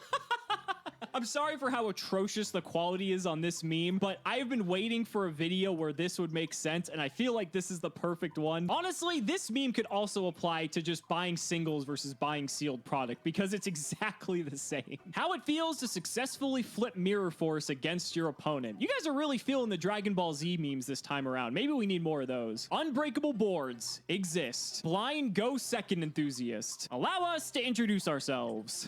I'm sorry for how atrocious the quality is on this meme, but I've been waiting for a video where this would make sense, and I feel like this is the perfect one. Honestly, this meme could also apply to just buying singles versus buying sealed product, because it's exactly the same. How it feels to successfully flip Mirror Force against your opponent. You guys are really feeling the Dragon Ball Z memes this time around. Maybe we need more of those. Unbreakable boards exist. Blind Go Second Enthusiast. Allow us to introduce ourselves.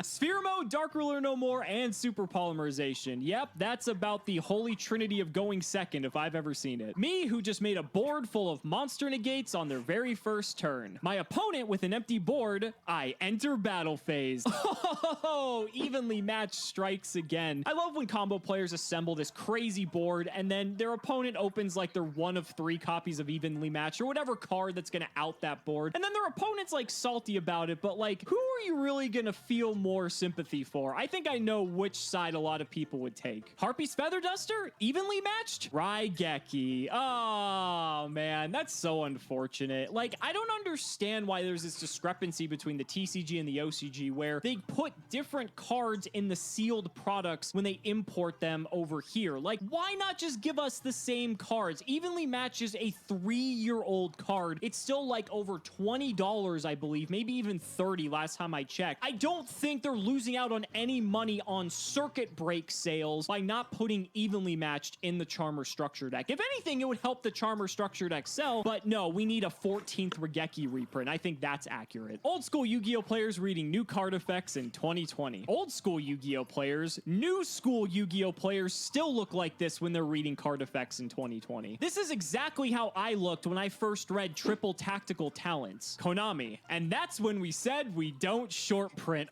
Sphere Mode, Dark Ruler No More, and Super Polymerization. Yep, that's about the holy trinity of going second if I've ever seen it. Me, who just made a board full of monster negates on their very first turn. My opponent with an empty board, I enter battle phase. Oh, evenly matched strikes again. I love when combo players assemble this crazy board and then their opponent opens like their one of 3 copies of evenly matched or whatever card that's gonna out that board. And then their opponent's like salty about it, but like, who are you really gonna feel more sympathy for? I think I know which side a lot of people would take. Harpy's Feather Duster? Evenly matched? Raigeki. Oh, man, that's so unfortunate. Like, I don't understand why there's this discrepancy between the TCG and the OCG where they put different cards in the sealed products when they import them over here. Like, why not just give us the same cards? Evenly Matched is a 3-year-old card. It's still like over $20, I believe, maybe even $30 last time I checked. I don't think they're losing out on any any money on circuit break sales by not putting evenly matched in the Charmer structure deck. If anything, it would help the Charmer structure deck sell, but no, we need a 14th Regeki reprint. I think that's accurate. Old school Yu-Gi-Oh players reading new card effects in 2020. Old school Yu-Gi-Oh players, new school Yu-Gi-Oh players still look like this when they're reading card effects in 2020. This is exactly how I looked when I first read Triple Tactical Talents, Konami, and that's when we said we don't short print.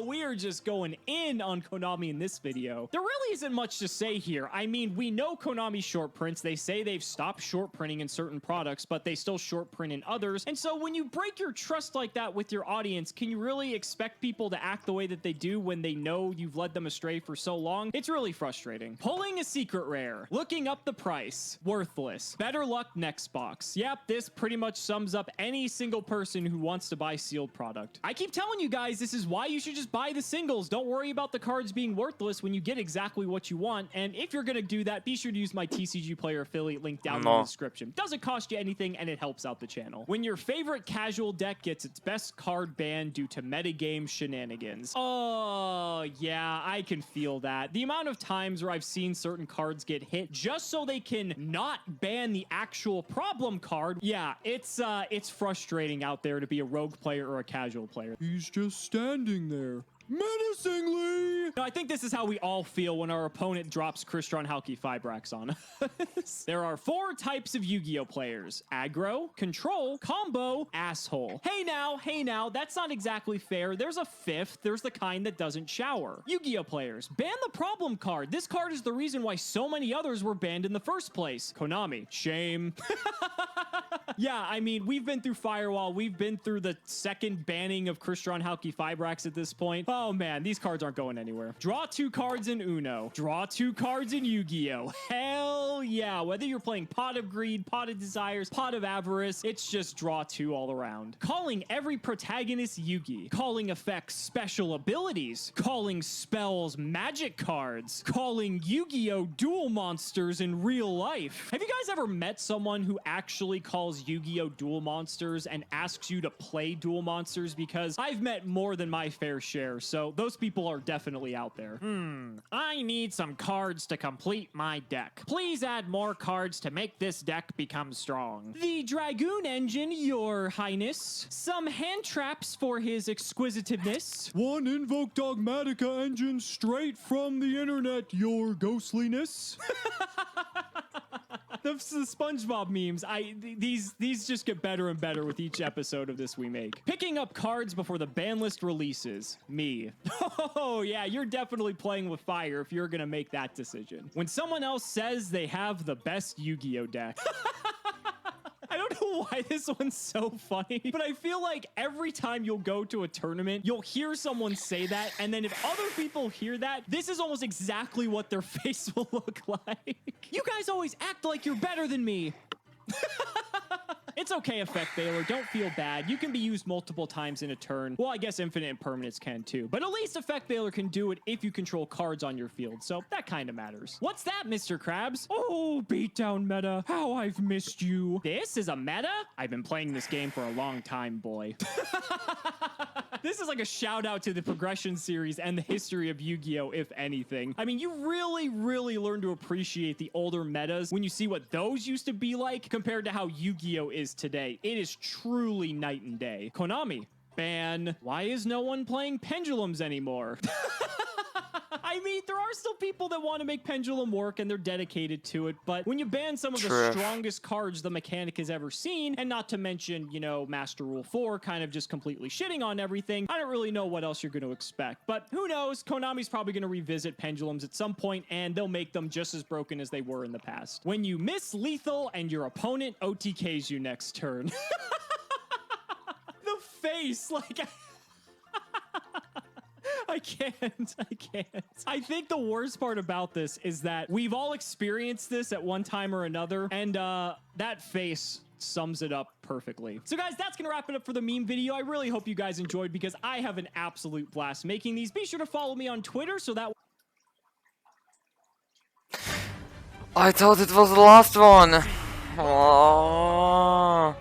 We are just going in on Konami in this video. There really isn't much to say here. I mean, we know Konami short prints. They say they've stopped short printing in certain products, but they still short print in others. And so when you break your trust like that with your audience, can you really expect people to act the way that they do when they know you've led them astray for so long? It's really frustrating. Pulling a secret rare. Looking up the price. Worthless. Better luck next box. Yep, this pretty much sums up any single person who wants to buy sealed product. I keep telling you guys, this is why you should just buy the singles. Don't worry about the cards being worthless when you get exactly what you want. And if you're gonna do that, be sure to use my TCG Player affiliate link down in the description. Doesn't cost you anything and it helps out the channel. When your favorite casual deck gets its best card banned due to metagame shenanigans. Oh, yeah, I can feel that. The amount of times where I've seen certain cards get hit just so they can not ban the actual problem card. Yeah, it's frustrating out there to be a rogue player or a casual player. He's just standing there. Menacingly! No, I think this is how we all feel when our opponent drops Crystron Halki Fibrax on us. There are 4 types of Yu-Gi-Oh players. Aggro, control, combo, asshole. Hey now, that's not exactly fair. There's a 5th. There's the kind that doesn't shower. Yu-Gi-Oh players, ban the problem card. This card is the reason why so many others were banned in the first place. Konami, shame. Yeah, I mean, we've been through Firewall. We've been through the second banning of Crystron Halki Fibrax at this point. Oh man, these cards aren't going anywhere. Draw 2 cards in Uno. Draw 2 cards in Yu-Gi-Oh! Hell yeah. Whether you're playing Pot of Greed, Pot of Desires, Pot of Avarice, it's just draw 2 all around. Calling every protagonist Yugi. Calling effects special abilities. Calling spells magic cards. Calling Yu-Gi-Oh! Duel monsters in real life. Have you guys ever met someone who actually calls Yu-Gi-Oh! Duel monsters and asks you to play duel monsters? Because I've met more than my fair share, so those people are definitely out there. I need some cards to complete my deck. Please add more cards to make this deck become strong. The Dragoon Engine, your highness. Some hand traps for his exquisitiveness. 1 Invoke Dogmatica engine straight from the internet, your ghostliness. The SpongeBob memes, these just get better and better with each episode of this we make. Picking up cards before the ban list releases. Me. Oh yeah, you're definitely playing with fire if you're gonna make that decision. When someone else says they have the best Yu-Gi-Oh deck. I don't know why this one's so funny, but I feel like every time you'll go to a tournament, you'll hear someone say that, and then if other people hear that, this is almost exactly what their face will look like. You guys always act like you're better than me. It's okay, Effect Veiler. Don't feel bad. You can be used multiple times in a turn. Well, I guess Infinite Impermanence can too. But at least Effect Veiler can do it if you control cards on your field. So that kind of matters. What's that, Mr. Krabs? Oh, beatdown meta. How I've missed you. This is a meta? I've been playing this game for a long time, boy. This is like a shout out to the progression series and the history of Yu-Gi-Oh! If anything. I mean, you really learn to appreciate the older metas when you see what those used to be like compared to how Yu-Gi-Oh! Is today. It is truly night and day. Konami, ban. Why is no one playing pendulums anymore? I mean, there are still people that want to make Pendulum work and they're dedicated to it, but when you ban some of the strongest cards the mechanic has ever seen, and not to mention, you know, Master Rule 4 kind of just completely shitting on everything, I don't really know what else you're going to expect. But who knows? Konami's probably going to revisit Pendulums at some point, and they'll make them just as broken as they were in the past. When you miss lethal and your opponent OTKs you next turn. The face, like... I can't. I think the worst part about this is that we've all experienced this at one time or another, and that face sums it up perfectly. So guys, that's gonna wrap it up for the meme video. I really hope you guys enjoyed because I have an absolute blast making these. Be sure to follow me on Twitter so that... I thought it was the last one. Oh.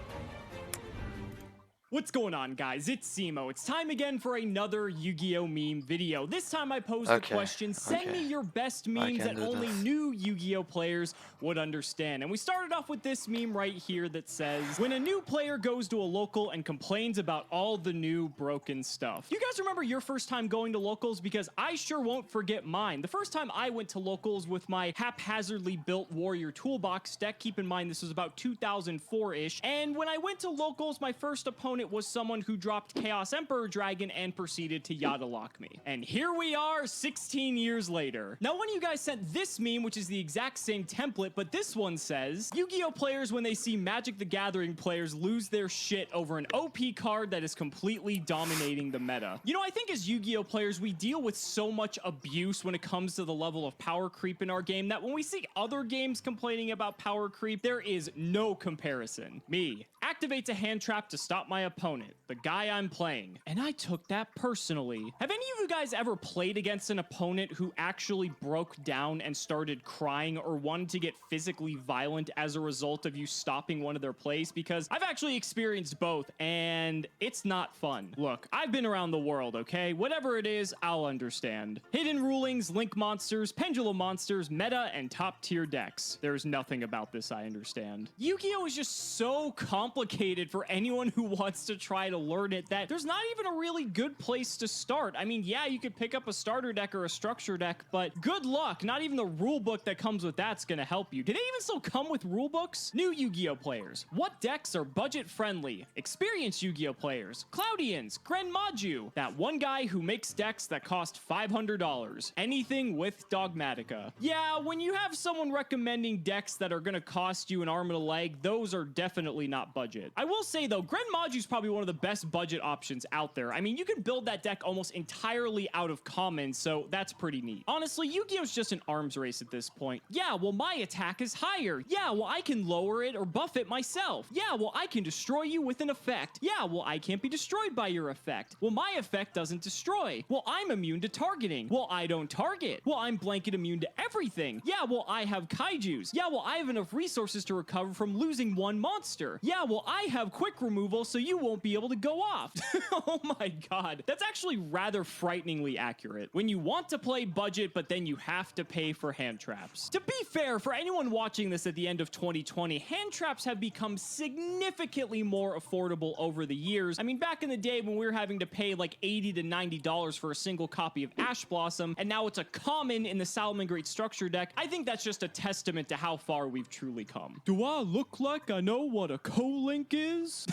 What's going on, guys? It's Cimo. It's time again for another Yu-Gi-Oh! Meme video. This time I posed the question, send me your best memes that only new Yu-Gi-Oh! Players would understand. And we started off with this meme right here that says, when a new player goes to a local and complains about all the new broken stuff. You guys remember your first time going to locals? Because I sure won't forget mine. The first time I went to locals with my haphazardly built Warrior Toolbox deck, keep in mind this was about 2004-ish, and when I went to locals, my first opponent was someone who dropped Chaos Emperor Dragon and proceeded to Yada lock me. And here we are 16 years later. Now, one of you guys sent this meme, which is the exact same template, but this one says, Yu-Gi-Oh! Players, when they see Magic the Gathering players lose their shit over an OP card that is completely dominating the meta. You know, I think as Yu-Gi-Oh! Players, we deal with so much abuse when it comes to the level of power creep in our game that when we see other games complaining about power creep, there is no comparison. Me activates a hand trap to stop my opponent, the guy I'm playing, and I took that personally. Have any of you guys ever played against an opponent who actually broke down and started crying or wanted to get physically violent as a result of you stopping one of their plays? Because I've actually experienced both, and it's not fun. Look, I've been around the world, okay? Whatever it is, I'll understand. Hidden rulings, link monsters, pendulum monsters, meta, and top tier decks. There's nothing about this I understand. Yu-Gi-Oh! Is just so complicated for anyone who wants to try to learn it that there's not even a really good place to start. I mean, yeah, you could pick up a starter deck or a structure deck, but good luck. Not even the rule book that comes with that's gonna help you. Do they even still come with rule books? New Yu-Gi-Oh! Players, what decks are budget friendly? Experienced Yu-Gi-Oh! Players, Cloudians, Gren Maju, that one guy who makes decks that cost $500. Anything with Dogmatica. Yeah, when you have someone recommending decks that are gonna cost you an arm and a leg, those are definitely not budget. I will say though, Gren Maju is probably one of the best budget options out there. I mean, you can build that deck almost entirely out of commons, so that's pretty neat. Honestly, Yu-Gi-Oh! Is just an arms race at this point. Yeah, well, my attack is higher. Yeah, well, I can lower it or buff it myself. Yeah, well, I can destroy you with an effect. Yeah, well, I can't be destroyed by your effect. Well, my effect doesn't destroy. Well, I'm immune to targeting. Well, I don't target. Well, I'm blanket immune to everything. Yeah, well, I have kaijus. Yeah, well, I have enough resources to recover from losing one monster. Yeah, well, I have quick removal, so you won't be able to go off. Oh my god. That's actually rather frighteningly accurate. When you want to play budget, but then you have to pay for hand traps. To be fair, for anyone watching this at the end of 2020, hand traps have become significantly more affordable over the years. I mean, back in the day when we were having to pay like $80 to $90 for a single copy of Ash Blossom, and now it's a common in the Salamangreat structure deck, I think that's just a testament to how far we've truly come. Do I look like I know what a co-link is?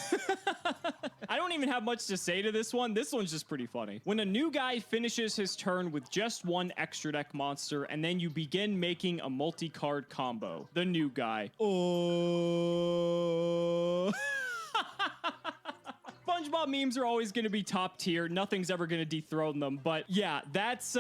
I don't even have much to say to this one. This one's just pretty funny. When a new guy finishes his turn with just one extra deck monster, and then you begin making a multi-card combo. The new guy. Oh. SpongeBob memes are always going to be top tier. Nothing's ever going to dethrone them. But yeah, that's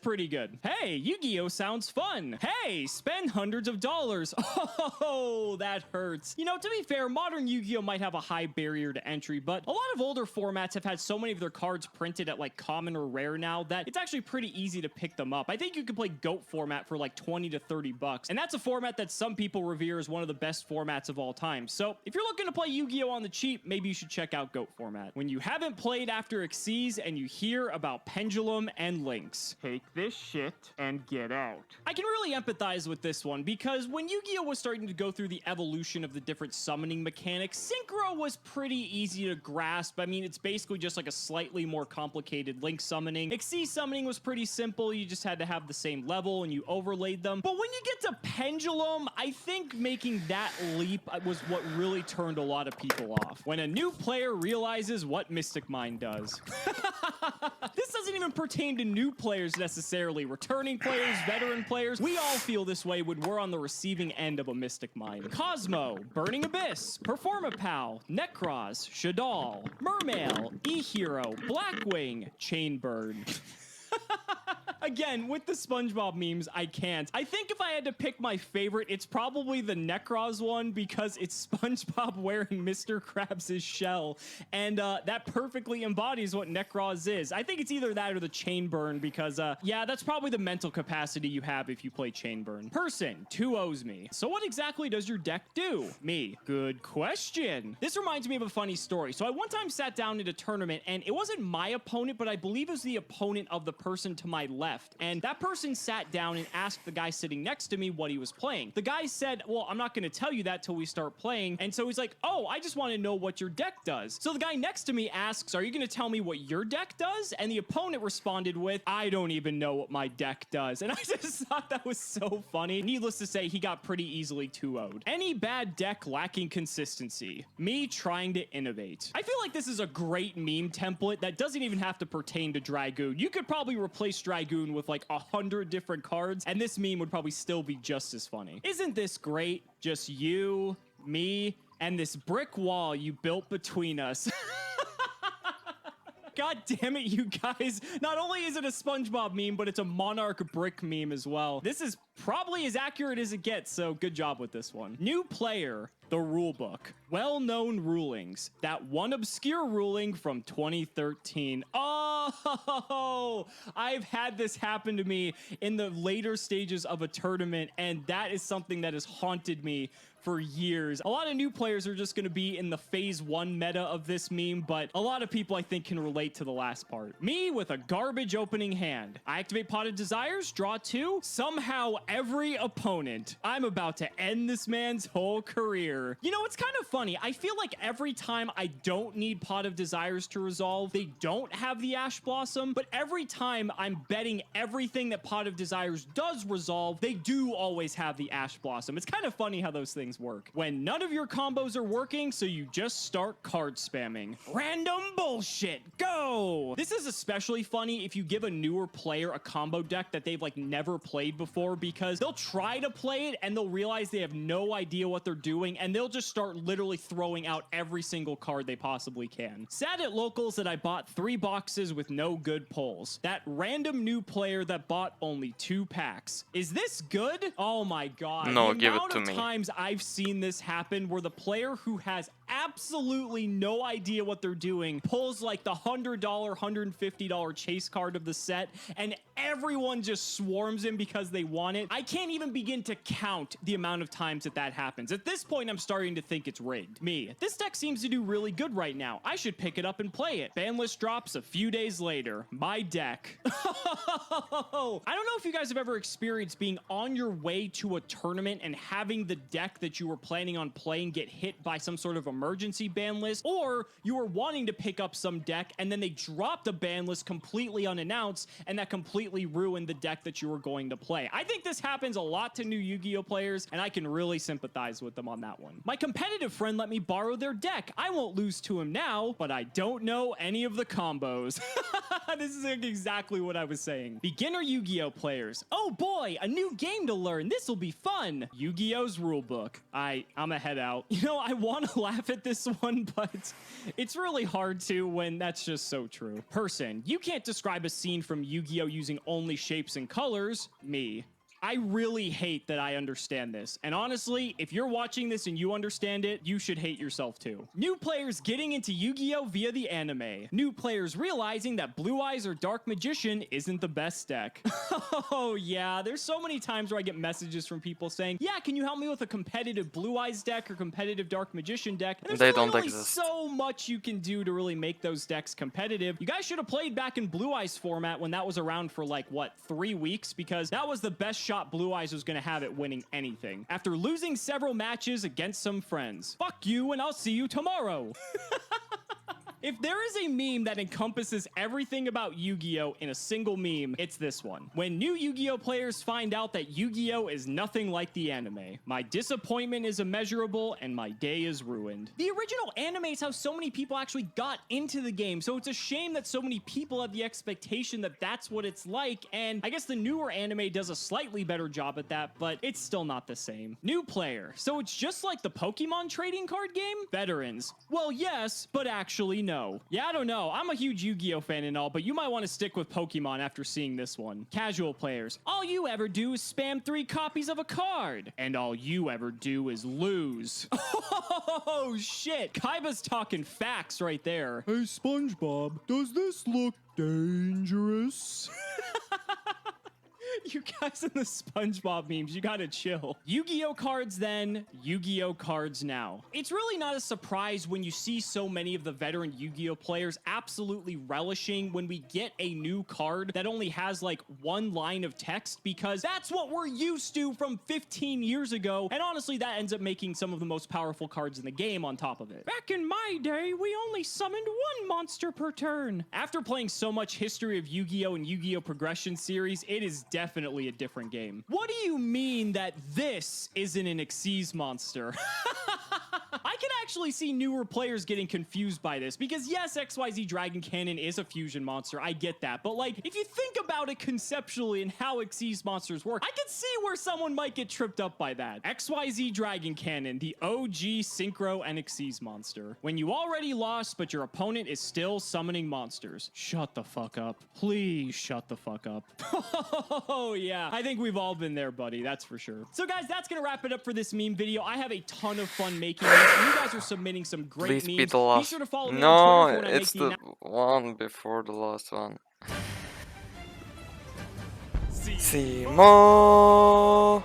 pretty good. Hey, Yu-Gi-Oh! Sounds fun. Hey, spend hundreds of dollars. Oh, that hurts. You know, to be fair, modern Yu-Gi-Oh! Might have a high barrier to entry, but a lot of older formats have had so many of their cards printed at like common or rare now that it's actually pretty easy to pick them up. I think you can play GOAT format for like 20 to 30 bucks. And that's a format that some people revere as one of the best formats of all time. So if you're looking to play Yu-Gi-Oh! On the cheap, maybe you should check out GOAT format. When you haven't played after Xyz and you hear about Pendulum and Links, take this shit and get out. I can really empathize with this one because when Yu-Gi-Oh! Was starting to go through the evolution of the different summoning mechanics, Synchro was pretty easy to grasp. I mean, it's basically just like a slightly more complicated Link summoning. Xyz summoning was pretty simple. You just had to have the same level and you overlaid them. But when you get to Pendulum, I think making that leap was what really turned a lot of people off. When a new player realizes what Mystic Mind does. This doesn't even pertain to new players necessarily. Returning players, veteran players, we all feel this way when we're on the receiving end of a Mystic Mind. Cosmo, Burning Abyss, Performapal, Necros, Shadal, Mermail, E-Hero, Blackwing, Chainbird. Again, with the SpongeBob memes, I can't. I think if I had to pick my favorite, it's probably the Necros one because it's SpongeBob wearing Mr. Krabs' shell, and that perfectly embodies what Necros is. I think it's either that or the chain burn because, yeah, that's probably the mental capacity you have if you play chain burn. Person, 2 owes me. So what exactly does your deck do? Me. Good question. This reminds me of a funny story. So I one time sat down at a tournament, and it wasn't my opponent, but I believe it was the opponent of the person to my left. And that person sat down and asked the guy sitting next to me what he was playing. The guy said, well, I'm not going to tell you that till we start playing. And so he's like, oh, I just want to know what your deck does. So the guy next to me asks, are you going to tell me what your deck does? And the opponent responded with, I don't even know what my deck does. And I just thought that was so funny. Needless to say, he got pretty easily 2-0'd. Any bad deck lacking consistency? Me trying to innovate. I feel like this is a great meme template that doesn't even have to pertain to Dragoon. You could probably replace Dragoon with like 100 different cards, and this meme would probably still be just as funny. Isn't this great? Just you, me, and this brick wall you built between us. God damn it, you guys. Not only is it a SpongeBob meme, but it's a Monarch brick meme as well. This is probably as accurate as it gets, so good job with this one. New player, the rulebook. Well-known rulings. That one obscure ruling from 2013. Oh, I've had this happen to me in the later stages of a tournament, and that is something that has haunted me for years. A lot of new players are just going to be in the phase 1 meta of this meme, but a lot of people I think can relate to the last part. Me with a garbage opening hand. I activate Potted Desires, draw 2. Somehow every opponent. I'm about to end this man's whole career. You know, it's kind of funny. I feel like every time I don't need Pot of Desires to resolve, they don't have the Ash Blossom, but every time I'm betting everything that Pot of Desires does resolve, they do always have the Ash Blossom. It's kind of funny how those things work. When none of your combos are working, so you just start card spamming. Random bullshit, go! This is especially funny if you give a newer player a combo deck that they've like never played before, because they'll try to play it and they'll realize they have no idea what they're doing, and they'll just start literally throwing out every single card they possibly can. Sad at locals that I bought 3 boxes with no good pulls. That random new player that bought only 2 packs. Is this good? Oh my god. No, the give it amount to of me. times I've seen this happen where the player who has absolutely no idea what they're doing pulls like the $100, $150 chase card of the set, and everyone just swarms him because they want it. I can't even begin to count the amount of times that happens. At this point, I'm starting to think it's rigged. Me, this deck seems to do really good right now. I should pick it up and play it. Ban list drops a few days later. My deck. I don't know if you guys have ever experienced being on your way to a tournament and having the deck that you were planning on playing get hit by some sort of emergency ban list, or you were wanting to pick up some deck and then they dropped a ban list completely unannounced and that completely ruined the deck that you were going to play. I think this happens a lot to new Yu-Gi-Oh players, and I can really sympathize with them on that one. My competitive friend let me borrow their deck. I won't lose to him now, but I don't know any of the combos. This is exactly what I was saying. Beginner Yu-Gi-Oh players. Oh boy, a new game to learn. This will be fun. Yu-Gi-Oh's rulebook. I'm a head out. You know, I want to laugh at this one, but it's really hard to when that's just so true. Person, you can't describe a scene from Yu-Gi-Oh using only shapes and colors. Me. I really hate that I understand this. And honestly, if you're watching this and you understand it, you should hate yourself too. New players getting into Yu-Gi-Oh via the anime. New players realizing that Blue Eyes or Dark Magician isn't the best deck. Oh yeah, there's so many times where I get messages from people saying, yeah, can you help me with a competitive Blue Eyes deck or competitive Dark Magician deck? And there's They don't literally exist. so much you can do to really make those decks competitive. You guys should have played back in Blue Eyes format when that was around for like, what, 3 weeks? Because that was the best shot Blue Eyes was going to have at winning anything. After losing several matches against some friends. Fuck you, and I'll see you tomorrow. If there is a meme that encompasses everything about Yu-Gi-Oh in a single meme, it's this one. When new Yu-Gi-Oh players find out that Yu-Gi-Oh is nothing like the anime. My disappointment is immeasurable and my day is ruined. The original anime is how so many people actually got into the game, so it's a shame that so many people have the expectation that that's what it's like, and I guess the newer anime does a slightly better job at that, but it's still not the same. New player. So it's just like the Pokemon trading card game? Veterans. Well, yes, but actually no. know. Yeah, I don't know. I'm a huge Yu-Gi-Oh fan and all, but you might want to stick with Pokemon after seeing this one. Casual players. All you ever do is spam 3 copies of a card. And all you ever do is lose. Oh, shit. Kaiba's talking facts right there. Hey, SpongeBob, does this look dangerous? You guys in the SpongeBob memes, you gotta chill. Yu-Gi-Oh cards then, Yu-Gi-Oh cards now. It's really not a surprise when you see so many of the veteran Yu-Gi-Oh players absolutely relishing when we get a new card that only has like 1 line of text, because that's what we're used to from 15 years ago. And honestly, that ends up making some of the most powerful cards in the game on top of it. Back in my day, we only summoned 1 monster per turn. After playing so much History of Yu-Gi-Oh and Yu-Gi-Oh Progression series, it is definitely a different game. What do you mean that this isn't an Xyz monster? I can actually see newer players getting confused by this, because yes, XYZ Dragon Cannon is a fusion monster, I get that, but like, if you think about it conceptually and how Xyz monsters work, I can see where someone might get tripped up by that. XYZ Dragon Cannon, the OG Synchro and Xyz monster. When you already lost, but your opponent is still summoning monsters. Shut the fuck up. Please shut the fuck up. Oh yeah, I think we've all been there, buddy, that's for sure. So guys, that's gonna wrap it up for this meme video. I have a ton of fun making this. You guys are submitting some great Please memes. be the last. Be sure to follow me No, on Twitter for when I it's make the one before the last one. Cimo.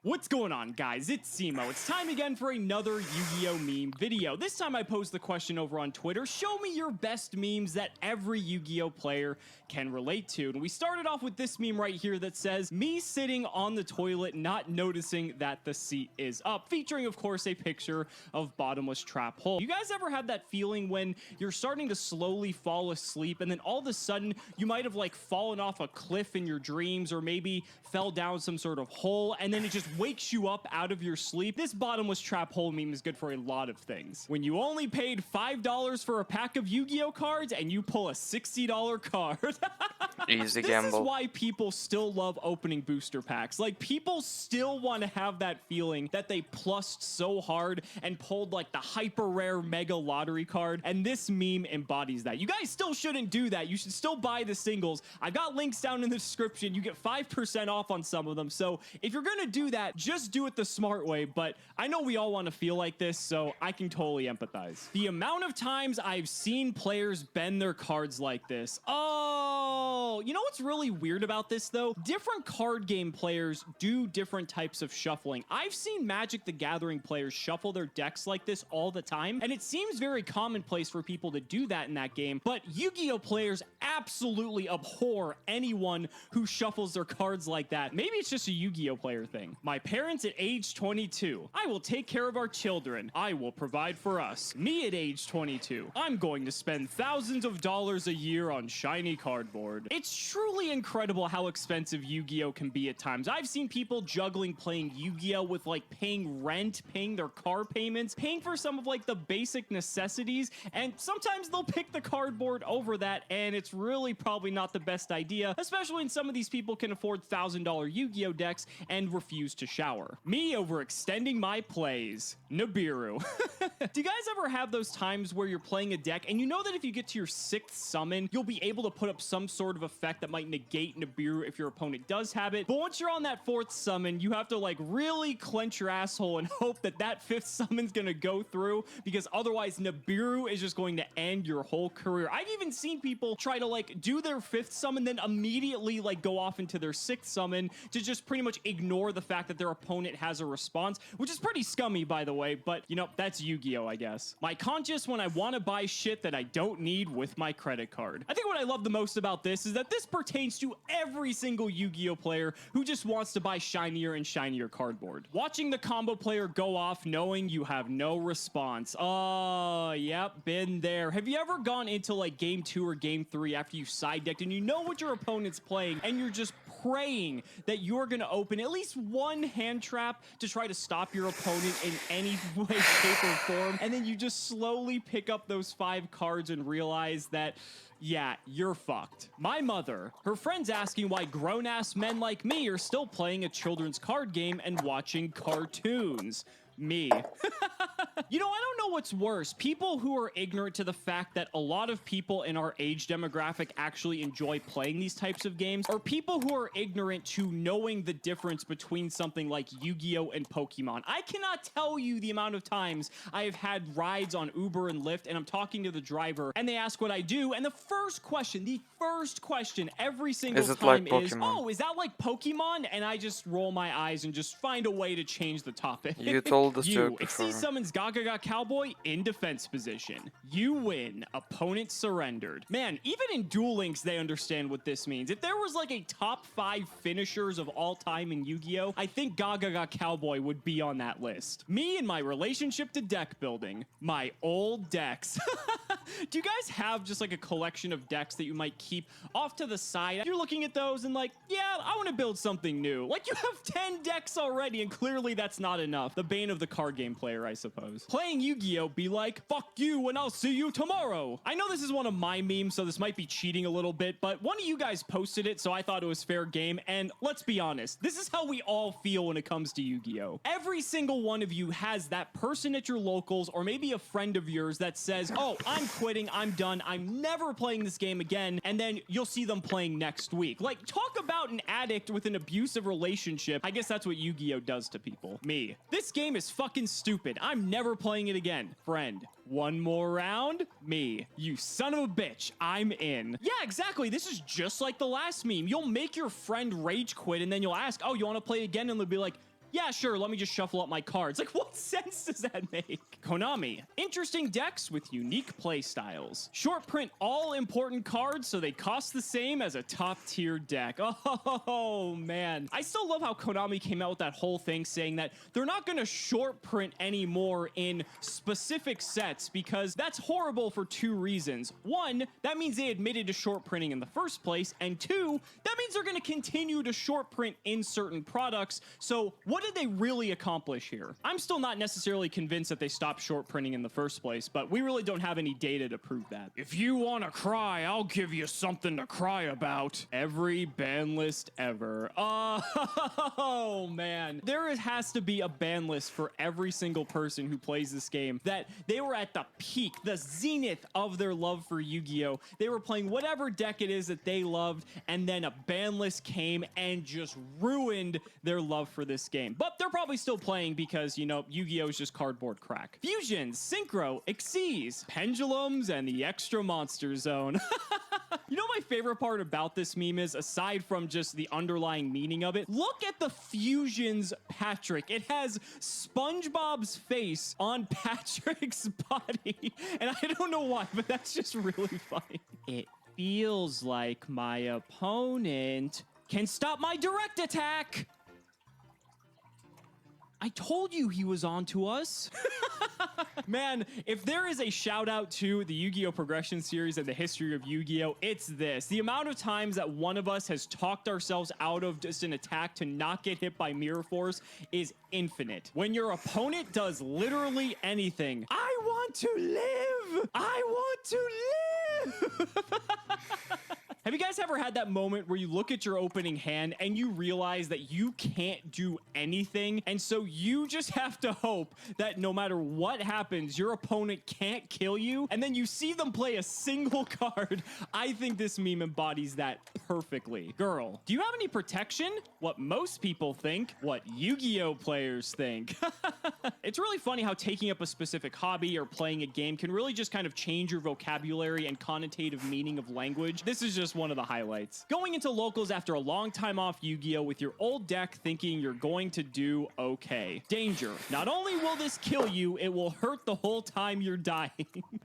What's going on, guys? It's Cimo. It's time again for another Yu-Gi-Oh meme video. This time I posed the question over on Twitter: show me your best memes that every Yu-Gi-Oh player can relate to. And we started off with this meme right here that says, me sitting on the toilet not noticing that the seat is up, featuring of course a picture of bottomless trap hole. You guys ever had that feeling when you're starting to slowly fall asleep and then all of a sudden you might have like fallen off a cliff in your dreams, or maybe fell down some sort of hole, and then it just wakes you up out of your sleep? This bottomless trap hole meme is good for a lot of things. When you only paid $5 for a pack of Yu-Gi-Oh cards and you pull a $60 card. Easy This gamble. is why people still love opening booster packs. Like, people still want to have that feeling that they plussed so hard and pulled like the hyper rare mega lottery card, and this meme embodies that. You guys still shouldn't do that. You should still buy the singles. I've got links down in the description. You get 5% off on some of them. So if you're gonna do that, just do it the smart way. But I know we all want to feel like this, so I can totally empathize. The amount of times I've seen players bend their cards like this. Oh, you know what's really weird about this though? Different card game players do different types of shuffling. I've seen Magic the Gathering players shuffle their decks like this all the time, and it seems very commonplace for people to do that in that game, but Yu-Gi-Oh players absolutely abhor anyone who shuffles their cards like that. Maybe it's just a Yu-Gi-Oh player thing. My parents at age 22. I will take care of our children. I will provide for us. Me at age 22. I'm going to spend thousands of dollars a year on shiny cardboard. It's truly incredible how expensive Yu-Gi-Oh can be at times. I've seen people juggling playing Yu-Gi-Oh with like paying rent, paying their car payments, paying for some of like the basic necessities, and sometimes they'll pick the cardboard over that, and it's really probably not the best idea, especially when some of these people can afford $1,000 Yu-Gi-Oh decks and refuse to shower. Me overextending my plays. Nibiru. Do you guys ever have those times where you're playing a deck and you know that if you get to your 6th summon, you'll be able to put up some sort of effect that might negate Nibiru if your opponent does have it, but once you're on that 4th summon, you have to like really clench your asshole and hope that that 5th summon's gonna go through, because otherwise Nibiru is just going to end your whole career. I've even seen people try to like do their 5th summon, then immediately like go off into their 6th summon to just pretty much ignore the fact that their opponent has a response, which is pretty scummy, by the way, but you know, that's Yu-Gi-Oh, I guess. My conscience when I want to buy shit that I don't need with my credit card. I think what I love the most about this is that this pertains to every single Yu-Gi-Oh player who just wants to buy shinier and shinier cardboard. Watching the combo player go off knowing you have no response. Oh, yep, been there. Have you ever gone into like game 2 or game 3 after you side decked and you know what your opponent's playing and you're just praying that you're going to open at least one hand trap to try to stop your opponent in any way, shape, or form, and then you just slowly pick up those 5 cards and realize that, yeah, you're fucked. My mother, her friends asking why grown-ass men like me are still playing a children's card game and watching cartoons. Me. You know, I don't know what's worse. People who are ignorant to the fact that a lot of people in our age demographic actually enjoy playing these types of games, or people who are ignorant to knowing the difference between something like Yu-Gi-Oh! And Pokemon. I cannot tell you the amount of times I have had rides on Uber and Lyft, and I'm talking to the driver, and they ask what I do, and the first question every single Is it time like is, Pokemon? oh, is that like Pokemon? And I just roll my eyes and just find a way to change the topic. You told us You, joke Exceed before. summons Gaga Cowboy in defense position. You win. Opponent surrendered. Man, even in Duel Links, they understand what this means. If there was like a top 5 finishers of all time in Yu-Gi-Oh!, I think Gaga Cowboy would be on that list. Me and my relationship to deck building. My old decks. Do you guys have just like a collection of decks that you might keep off to the side? You're looking at those and like, yeah, I want to build something new. Like you have 10 decks already, and clearly that's not enough. The bane of the card game player, I suppose. Playing Yu-Gi-Oh! Be like, fuck you and I'll see you tomorrow. I know this is one of my memes, so this might be cheating a little bit, but one of you guys posted it, so I thought it was fair game, and let's be honest, this is how we all feel when it comes to Yu-Gi-Oh! Every single one of you has that person at your locals, or maybe a friend of yours that says, oh, I'm quitting, I'm done, I'm never playing this game again, and then you'll see them playing next week. Like, talk about an addict with an abusive relationship. I guess that's what Yu-Gi-Oh! Does to people. Me. This game is fucking stupid. I'm never playing it again. Friend. One more round? Me. You son of a bitch. I'm in. Yeah, exactly. This is just like the last meme. You'll make your friend rage quit, and then you'll ask, oh, you want to play again? And they'll be like, yeah, sure, let me just shuffle up my cards. Like, what sense does that make? Konami. Interesting decks with unique play styles. Short print all important cards so they cost the same as a top tier deck. Oh, man. I still love how Konami came out with that whole thing saying that they're not going to short print anymore in specific sets, because that's horrible for 2 reasons. 1, that means they admitted to short printing in the first place, and 2, that means they're going to continue to short print in certain products. So what did they really accomplish here? I'm still not necessarily convinced that they stopped short printing in the first place, but we really don't have any data to prove that. If you want to cry, I'll give you something to cry about. Every ban list ever. Oh, man. There has to be a ban list for every single person who plays this game that they were at the peak, the zenith of their love for Yu-Gi-Oh! They were playing whatever deck it is that they loved, and then a ban list came and just ruined their love for this game. But they're probably still playing because, you know, Yu-Gi-Oh! Is just cardboard crack. Fusions, Synchro, Xyz, Pendulums, and the Extra Monster Zone. You know my favorite part about this meme is, aside from just the underlying meaning of it, look at the Fusions Patrick. It has SpongeBob's face on Patrick's body. And I don't know why, but that's just really funny. It feels like my opponent can stop my direct attack. I told you he was on to us. Man, if there is a shout out to the Yu-Gi-Oh! Progression series and the history of Yu-Gi-Oh!, it's this. The amount of times that one of us has talked ourselves out of just an attack to not get hit by Mirror Force is infinite. When your opponent does literally anything, I want to live! I want to live! Have you guys ever had that moment where you look at your opening hand and you realize that you can't do anything, and so you just have to hope that no matter what happens, your opponent can't kill you, and then you see them play a single card? I think this meme embodies that perfectly. Girl, do you have any protection? What most people think, what Yu-Gi-Oh! Players think. It's really funny how taking up a specific hobby or playing a game can really just kind of change your vocabulary and connotative meaning of language. This is just one of the highlights. Going into locals after a long time off Yu-Gi-Oh! With your old deck thinking you're going to do okay. Danger. Not only will this kill you, it will hurt the whole time you're dying.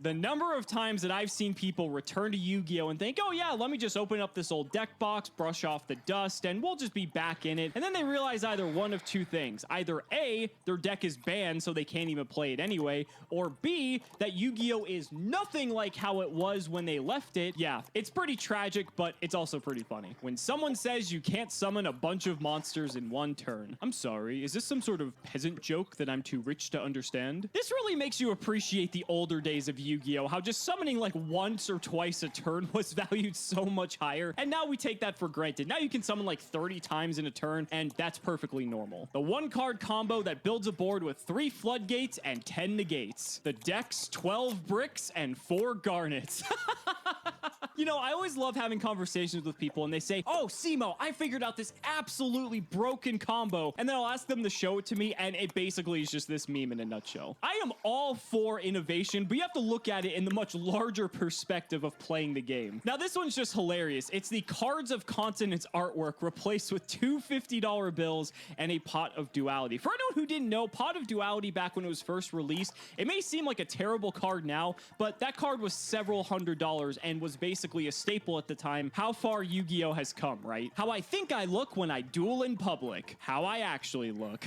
The number of times that I've seen people return to Yu-Gi-Oh! And think, oh yeah, let me just open up this old deck box, brush off the dust, and we'll just be back in it. And then they realize either one of 2 things. Either A, their deck is banned so they can't even play it anyway, or B, that Yu-Gi-Oh! Is nothing like how it was when they left it. Yeah, it's pretty tragic tragic, but it's also pretty funny. When someone says you can't summon a bunch of monsters in one turn. I'm sorry, is this some sort of peasant joke that I'm too rich to understand? This really makes you appreciate the older days of Yu-Gi-Oh! How just summoning like once or twice a turn was valued so much higher, and now we take that for granted. Now you can summon like 30 times in a turn, and that's perfectly normal. The one card combo that builds a board with 3 floodgates and 10 negates. The deck's 12 bricks and 4 garnets. You know, I always love having conversations with people and they say, oh, cimo, I figured out this absolutely broken combo. And then I'll ask them to show it to me, and it basically is just this meme in a nutshell. I am all for innovation, but you have to look at it in the much larger perspective of playing the game. Now, this one's just hilarious. It's the Cards of Continents artwork replaced with 2 $50 bills and a Pot of Duality. For anyone who didn't know, Pot of Duality back when it was first released, it may seem like a terrible card now, but that card was several $100s and was basically a staple at the time. How far Yu-Gi-Oh! Has come, right? How I think I look when I duel in public. How I actually look.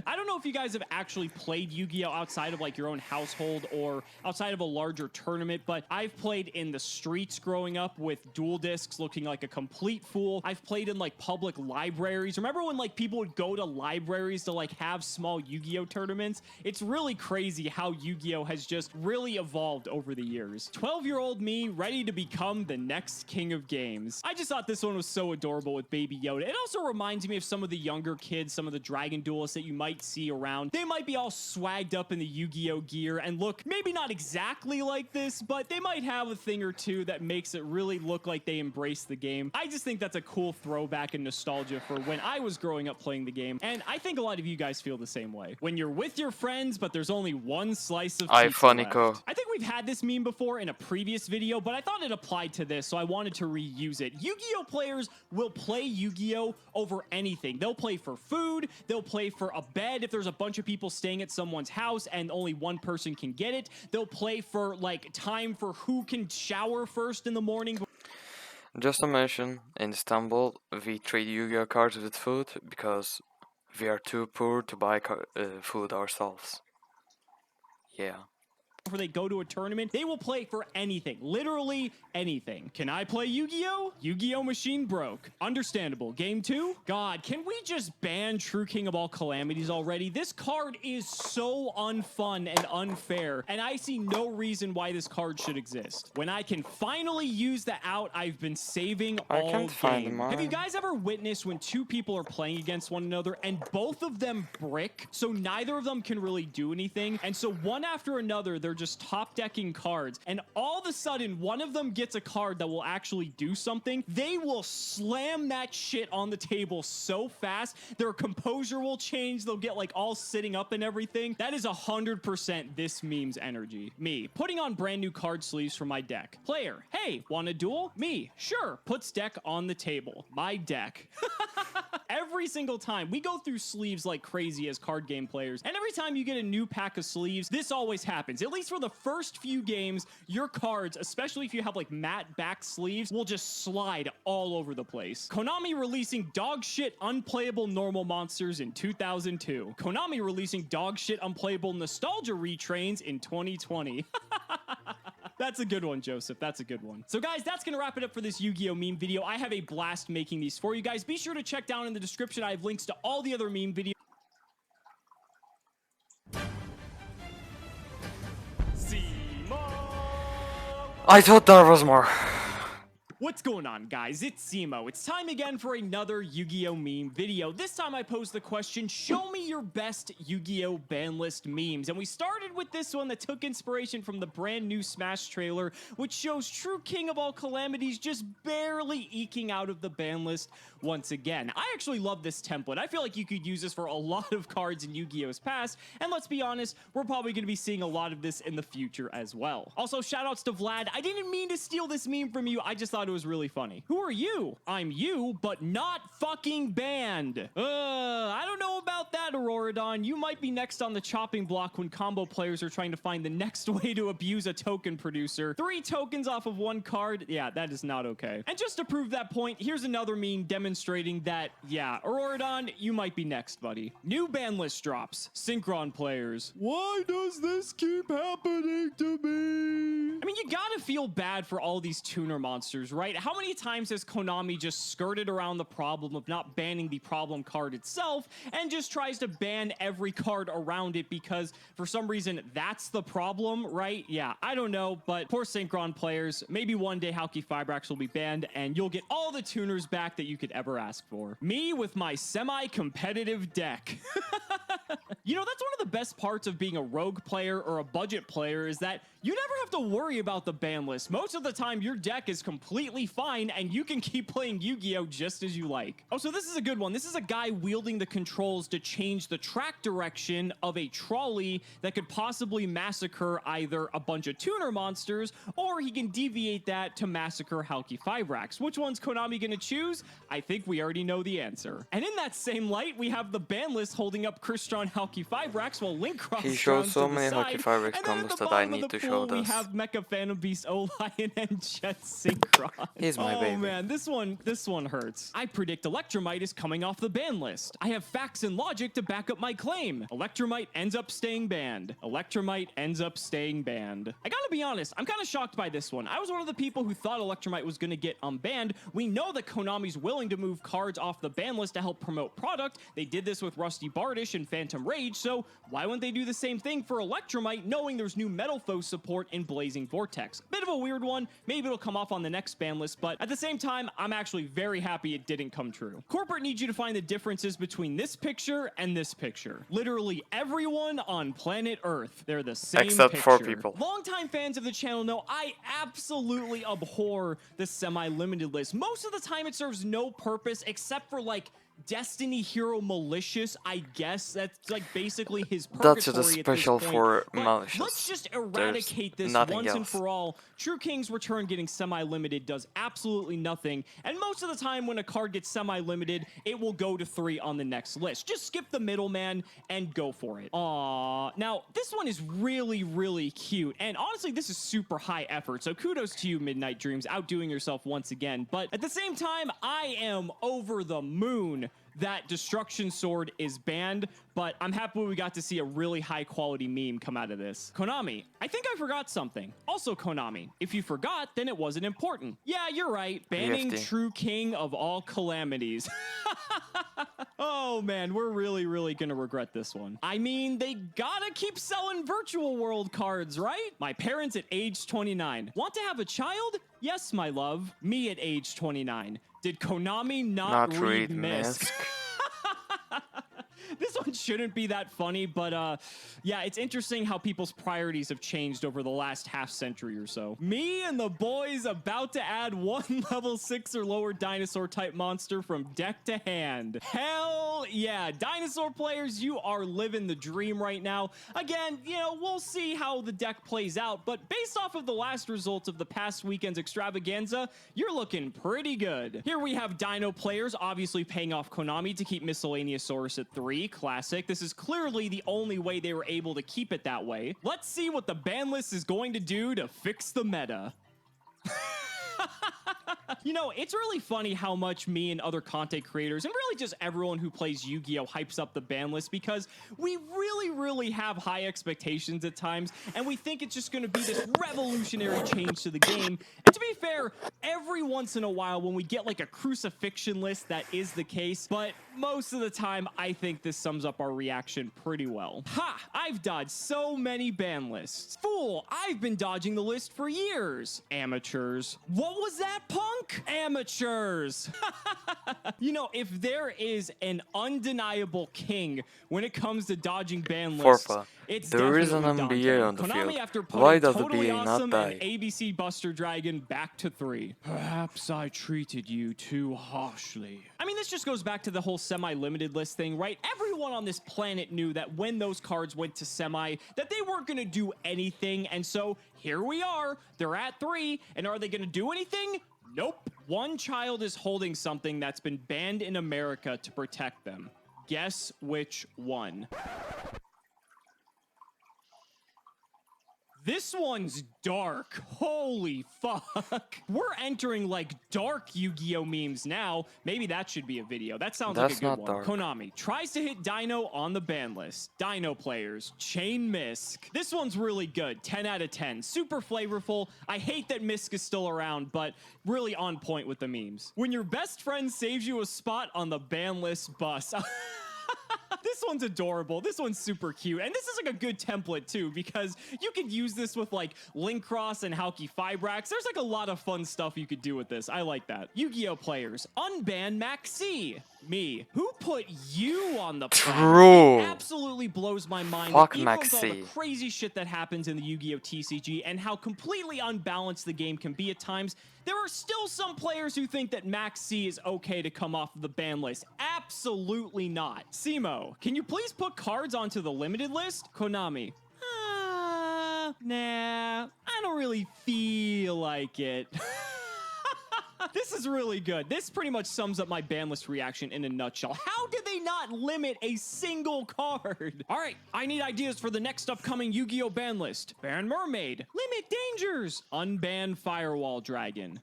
I don't know if you guys have actually played Yu-Gi-Oh! Outside of like your own household or outside of a larger tournament, but I've played in the streets growing up with duel discs looking like a complete fool. I've played in like public libraries. Remember when like people would go to libraries to like have small Yu-Gi-Oh! Tournaments? It's really crazy how Yu-Gi-Oh! Has just really evolved over the years. 12-year-old me ready to become the next king of games. I just thought this one was so adorable with Baby Yoda. It also reminds me of some of the younger kids, some of the Dragon Duelists that you might see around. They might be all swagged up in the Yu-Gi-Oh! Gear and look maybe not exactly like this, but they might have a thing or two that makes it really look like they embrace the game. I just think that's a cool throwback and nostalgia for when I was growing up playing the game, and I think a lot of you guys feel the same way. When you're with your friends, but there's only one slice of pizza left. I think we've had this meme before in a previous video, but I thought it applied to this, so I wanted to reuse it. Yu-Gi-Oh! Players will play Yu-Gi-Oh! Over anything. They'll play for food, they'll play for a bed if there's a bunch of people staying at someone's house and only one person can get it. They'll play for like time for who can shower first in the morning. Just to mention, in Istanbul, we trade Yu-Gi-Oh! Cards with food because we are too poor to buy food ourselves. Yeah. Before they go to a tournament, they will play for anything. Literally anything. Can I play Yu-Gi-Oh? Yu-Gi-Oh! Machine broke. Understandable. Game 2? God, can we just ban True King of All Calamities already? This card is so unfun and unfair, and I see no reason why this card should exist. When I can finally use the out I've been saving all game. Have you guys ever witnessed when two people are playing against one another and both of them brick, so neither of them can really do anything, and so one after another they're just top decking cards, and all of a sudden one of them gets a card that will actually do something? They will slam that shit on the table so fast their composure will change. They'll get like all sitting up and everything. That is 100% this meme's energy. Me putting on brand new card sleeves for my deck. Player, hey, want a duel? Me, sure. Puts deck on the table. My deck. Every single time we go through sleeves like crazy as card game players, and every time you get a new pack of sleeves, this always happens. At least for the first few games, your cards, especially if you have like matte back sleeves, will just slide all over the place. Konami releasing dog shit unplayable normal monsters in 2002. Konami releasing dog shit unplayable nostalgia retrains in 2020. That's a good one, Joseph. That's a good one. So guys, that's going to wrap it up for this Yu-Gi-Oh! Meme video. I have a blast making these for you guys. Be sure to check down in the description. I have links to all the other meme videos. I thought there was more. What's going on, guys? It's cimo. It's time again for another Yu-Gi-Oh! Meme video. This time I posed the question, show me your best Yu-Gi-Oh! Ban list memes. And we started with this one that took inspiration from the brand new Smash trailer, which shows True King of All Calamities just barely eking out of the ban list once again. I actually love this template. I feel like you could use this for a lot of cards in Yu-Gi-Oh's past, and let's be honest, we're probably going to be seeing a lot of this in the future as well. Also, shoutouts to Vlad. I didn't mean to steal this meme from you. I just thought it was really funny. Who are you? I'm you, but not fucking banned. I don't know about that, Auroradon. You might be next on the chopping block when combo players are trying to find the next way to abuse a token producer. 3 tokens off of 1 card? Yeah, that is not okay. And just to prove that point, here's another meme demonstrating that, yeah, Auroradon, you might be next, buddy. New ban list drops. Synchron players. Why does this keep happening to me? I mean, you gotta feel bad for all these tuner monsters, right? right? How many times has Konami just skirted around the problem of not banning the problem card itself and just tries to ban every card around it because for some reason that's the problem, right? Yeah, I don't know, but poor Synchron players. Maybe one day Halki Fibrax will be banned and you'll get all the tuners back that you could ever ask for. Me with my semi-competitive deck. You know, that's one of the best parts of being a rogue player or a budget player is that you never have to worry about the ban list. Most of the time, your deck is completely fine and you can keep playing Yu-Gi-Oh! Just as you like. Oh, so this is a good one. This is a guy wielding the controls to change the track direction of a trolley that could possibly massacre either a bunch of tuner monsters or he can deviate that to massacre Halki Fibrax. Which one's Konami gonna choose? I think we already know the answer. And in that same light, we have the ban list holding up Crystron Halki Fibrax while Link He shows so to the many side. Halki Fibrax And then at combos the that I bottom of need the to show pool, we this. have Mecha Phantom Beast, O-Lion, and Jet Synchron. He's my oh baby. man, this one hurts. I predict Electromite is coming off the ban list. I have facts and logic to back up my claim. Electromite ends up staying banned. Electromite ends up staying banned. I gotta be honest, I'm kind of shocked by this one. I was one of the people who thought Electromite was gonna get unbanned. We know that Konami's willing to move cards off the ban list to help promote product. They did this with Rusty Bardish and Phantom Rage, so why wouldn't they do the same thing for Electromite knowing there's new Metal Foe support in Blazing Vortex? Bit of a weird one. Maybe it'll come off on the next ban list, but at the same time, I'm actually very happy it didn't come true. Corporate needs you to find the differences between this picture and this picture. Literally everyone on planet Earth, they're the same Except picture. 4 people. Longtime fans of the channel know I absolutely abhor the semi-limited list. Most of the time it serves no purpose except for like Destiny Hero Malicious, I guess. That's like basically his purgatory That's just at this special point. for But Malicious. let's just eradicate this nothing once and else. for all. True King's Return getting semi-limited does absolutely nothing, and most of the time when a card gets semi-limited, it will go to 3 on the next list. Just skip the middleman and go for it. Aww. Now, this one is really, really cute, and honestly, this is super high effort, so kudos to you, Midnight Dreams, outdoing yourself once again. But at the same time, I am over the moon that Destruction Sword is banned, but I'm happy we got to see a really high quality meme come out of this. Konami, I think I forgot something. Also Konami, if you forgot, then it wasn't important. Yeah, you're right. Banning EFT. True King of all calamities. Oh man, we're really, really gonna regret this one. I mean, they gotta keep selling virtual world cards, right? My parents at age 29. Want to have a child? Yes, my love. Me at age 29. Did Konami not read Misk? This one shouldn't be that funny, but yeah, it's interesting how people's priorities have changed over the last half century or so. Me and the boys about to add one level 6 or lower dinosaur type monster from deck to hand. Hell yeah, dinosaur players, you are living the dream right now. Again, you know, we'll see how the deck plays out, but based off of the last results of the past weekend's extravaganza, you're looking pretty good. Here we have dino players obviously paying off Konami to keep Miscellaneousaurus at 3. Classic. This is clearly the only way they were able to keep it that way. Let's see what the ban list is going to do to fix the meta. You know, it's really funny how much me and other content creators, and really just everyone who plays Yu-Gi-Oh! Hypes up the ban list because we really have high expectations at times, and we think it's just going to be this revolutionary change to the game. And to be fair, every once in a while when we get like a crucifixion list, that is the case, but most of the time, I think this sums up our reaction pretty well. Ha! I've dodged so many ban lists. Fool, I've been dodging the list for years. Amateurs. What was that, punk? Amateurs. You know, if there is an undeniable king when it comes to dodging ban lists, Forpa, it's there is definitely an Dante. NBA on the Konami, field. after putting Why does the Totally BA not Awesome die? and ABC Buster Dragon back to 3. Perhaps I treated you too harshly. I mean, this just goes back to the whole semi-limited list thing, right? Everyone on this planet knew that when those cards went to semi, that they weren't going to do anything, and so here we are. They're at 3, and are they going to do anything? Nope. One child is holding something that's been banned in America to protect them. Guess which one? This one's dark. Holy fuck. We're entering like dark Yu-Gi-Oh memes now. Maybe that should be a video. That sounds like a That's good not one. dark. Konami tries to hit Dino on the ban list. Dino players, Chain Misk. This one's really good. 10 out of 10. Super flavorful. I hate that Misk is still around, but really on point with the memes. When your best friend saves you a spot on the ban list bus. This one's adorable. This one's super cute. And this is like a good template too, because you could use this with like Linkross and Hauki Fibrax. There's like a lot of fun stuff you could do with this. I like that. Yu-Gi-Oh players, unban Maxi. Me. Who put you on the True. It absolutely blows my mind. Fuck that even with all the Maxi. crazy shit that happens in the Yu-Gi-Oh TCG and how completely unbalanced the game can be at times, there are still some players who think that Max C is okay to come off of the ban list. Absolutely not. Cimo, can you please put cards onto the limited list? Konami. Nah, I don't really feel like it. This is really good. This pretty much sums up my ban list reaction in a nutshell. How did they not limit a single card? All right, I need ideas for the next upcoming Yu-Gi-Oh ban list. Ban Mermaid. Limit dangers. Unban Firewall Dragon.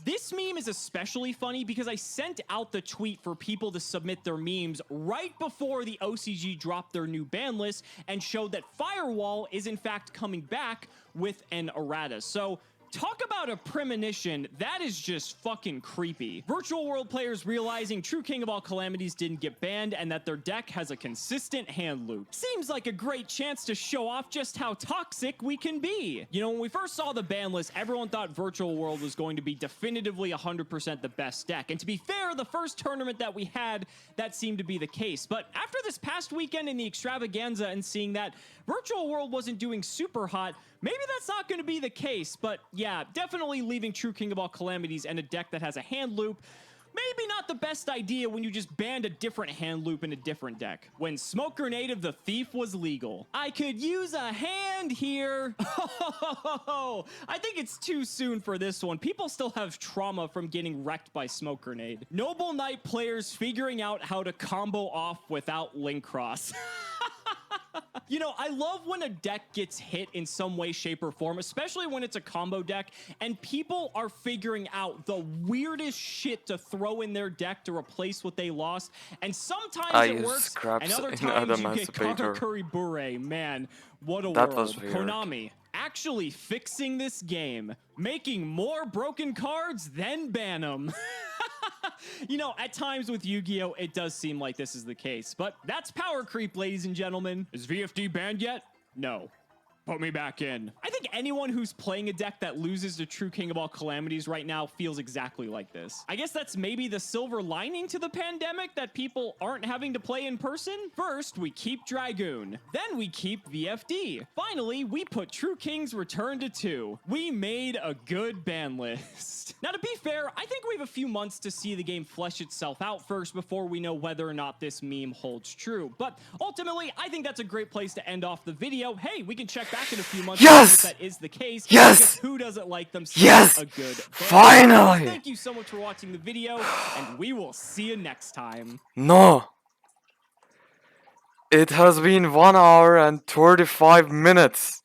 This meme is especially funny because I sent out the tweet for people to submit their memes right before the OCG dropped their new ban list and showed that Firewall is in fact coming back with an errata. So talk about a premonition. That is just fucking creepy. Virtual World players realizing True King of All Calamities didn't get banned and that their deck has a consistent hand loop. Seems like a great chance to show off just how toxic we can be. You know, when we first saw the ban list, everyone thought Virtual World was going to be definitively 100% the best deck. And to be fair, the first tournament that we had, that seemed to be the case. But after this past weekend in the extravaganza and seeing that Virtual World wasn't doing super hot, maybe that's not going to be the case. But yeah, definitely leaving True King of All Calamities and a deck that has a hand loop, maybe not the best idea when you just banned a different hand loop in a different deck. When Smoke Grenade of the Thief was legal. I could use a hand here. Oh, I think it's too soon for this one. People still have trauma from getting wrecked by Smoke Grenade. Noble Knight players figuring out how to combo off without Link Cross. You know, I love when a deck gets hit in some way, shape, or form, especially when it's a combo deck, and people are figuring out the weirdest shit to throw in their deck to replace what they lost, and sometimes I it use works, scraps and other in times you get Adamantipator. Karakuri Bure. Man, what a That world. was weird. Konami, actually fixing this game, making more broken cards, then ban them. You know, at times with Yu-Gi-Oh, it does seem like this is the case, but that's power creep, ladies and gentlemen. Is VFD banned yet? No. Put me back in. I think anyone who's playing a deck that loses to True King of All Calamities right now feels exactly like this. I guess that's maybe the silver lining to the pandemic, that people aren't having to play in person. First, we keep Dragoon. Then we keep VFD. Finally, we put True King's Return to 2. We made a good ban list. Now, to be fair, I think we have a few months to see the game flesh itself out first before we know whether or not this meme holds true. But ultimately, I think that's a great place to end off the video. Hey, we can check back in a few months Yes! if that is the case. Yes! Because who doesn't like themselves Yes! a good ban? Finally! Thank you so much for watching the video, and we will see you next time. No! It has been 1 hour and 35 minutes.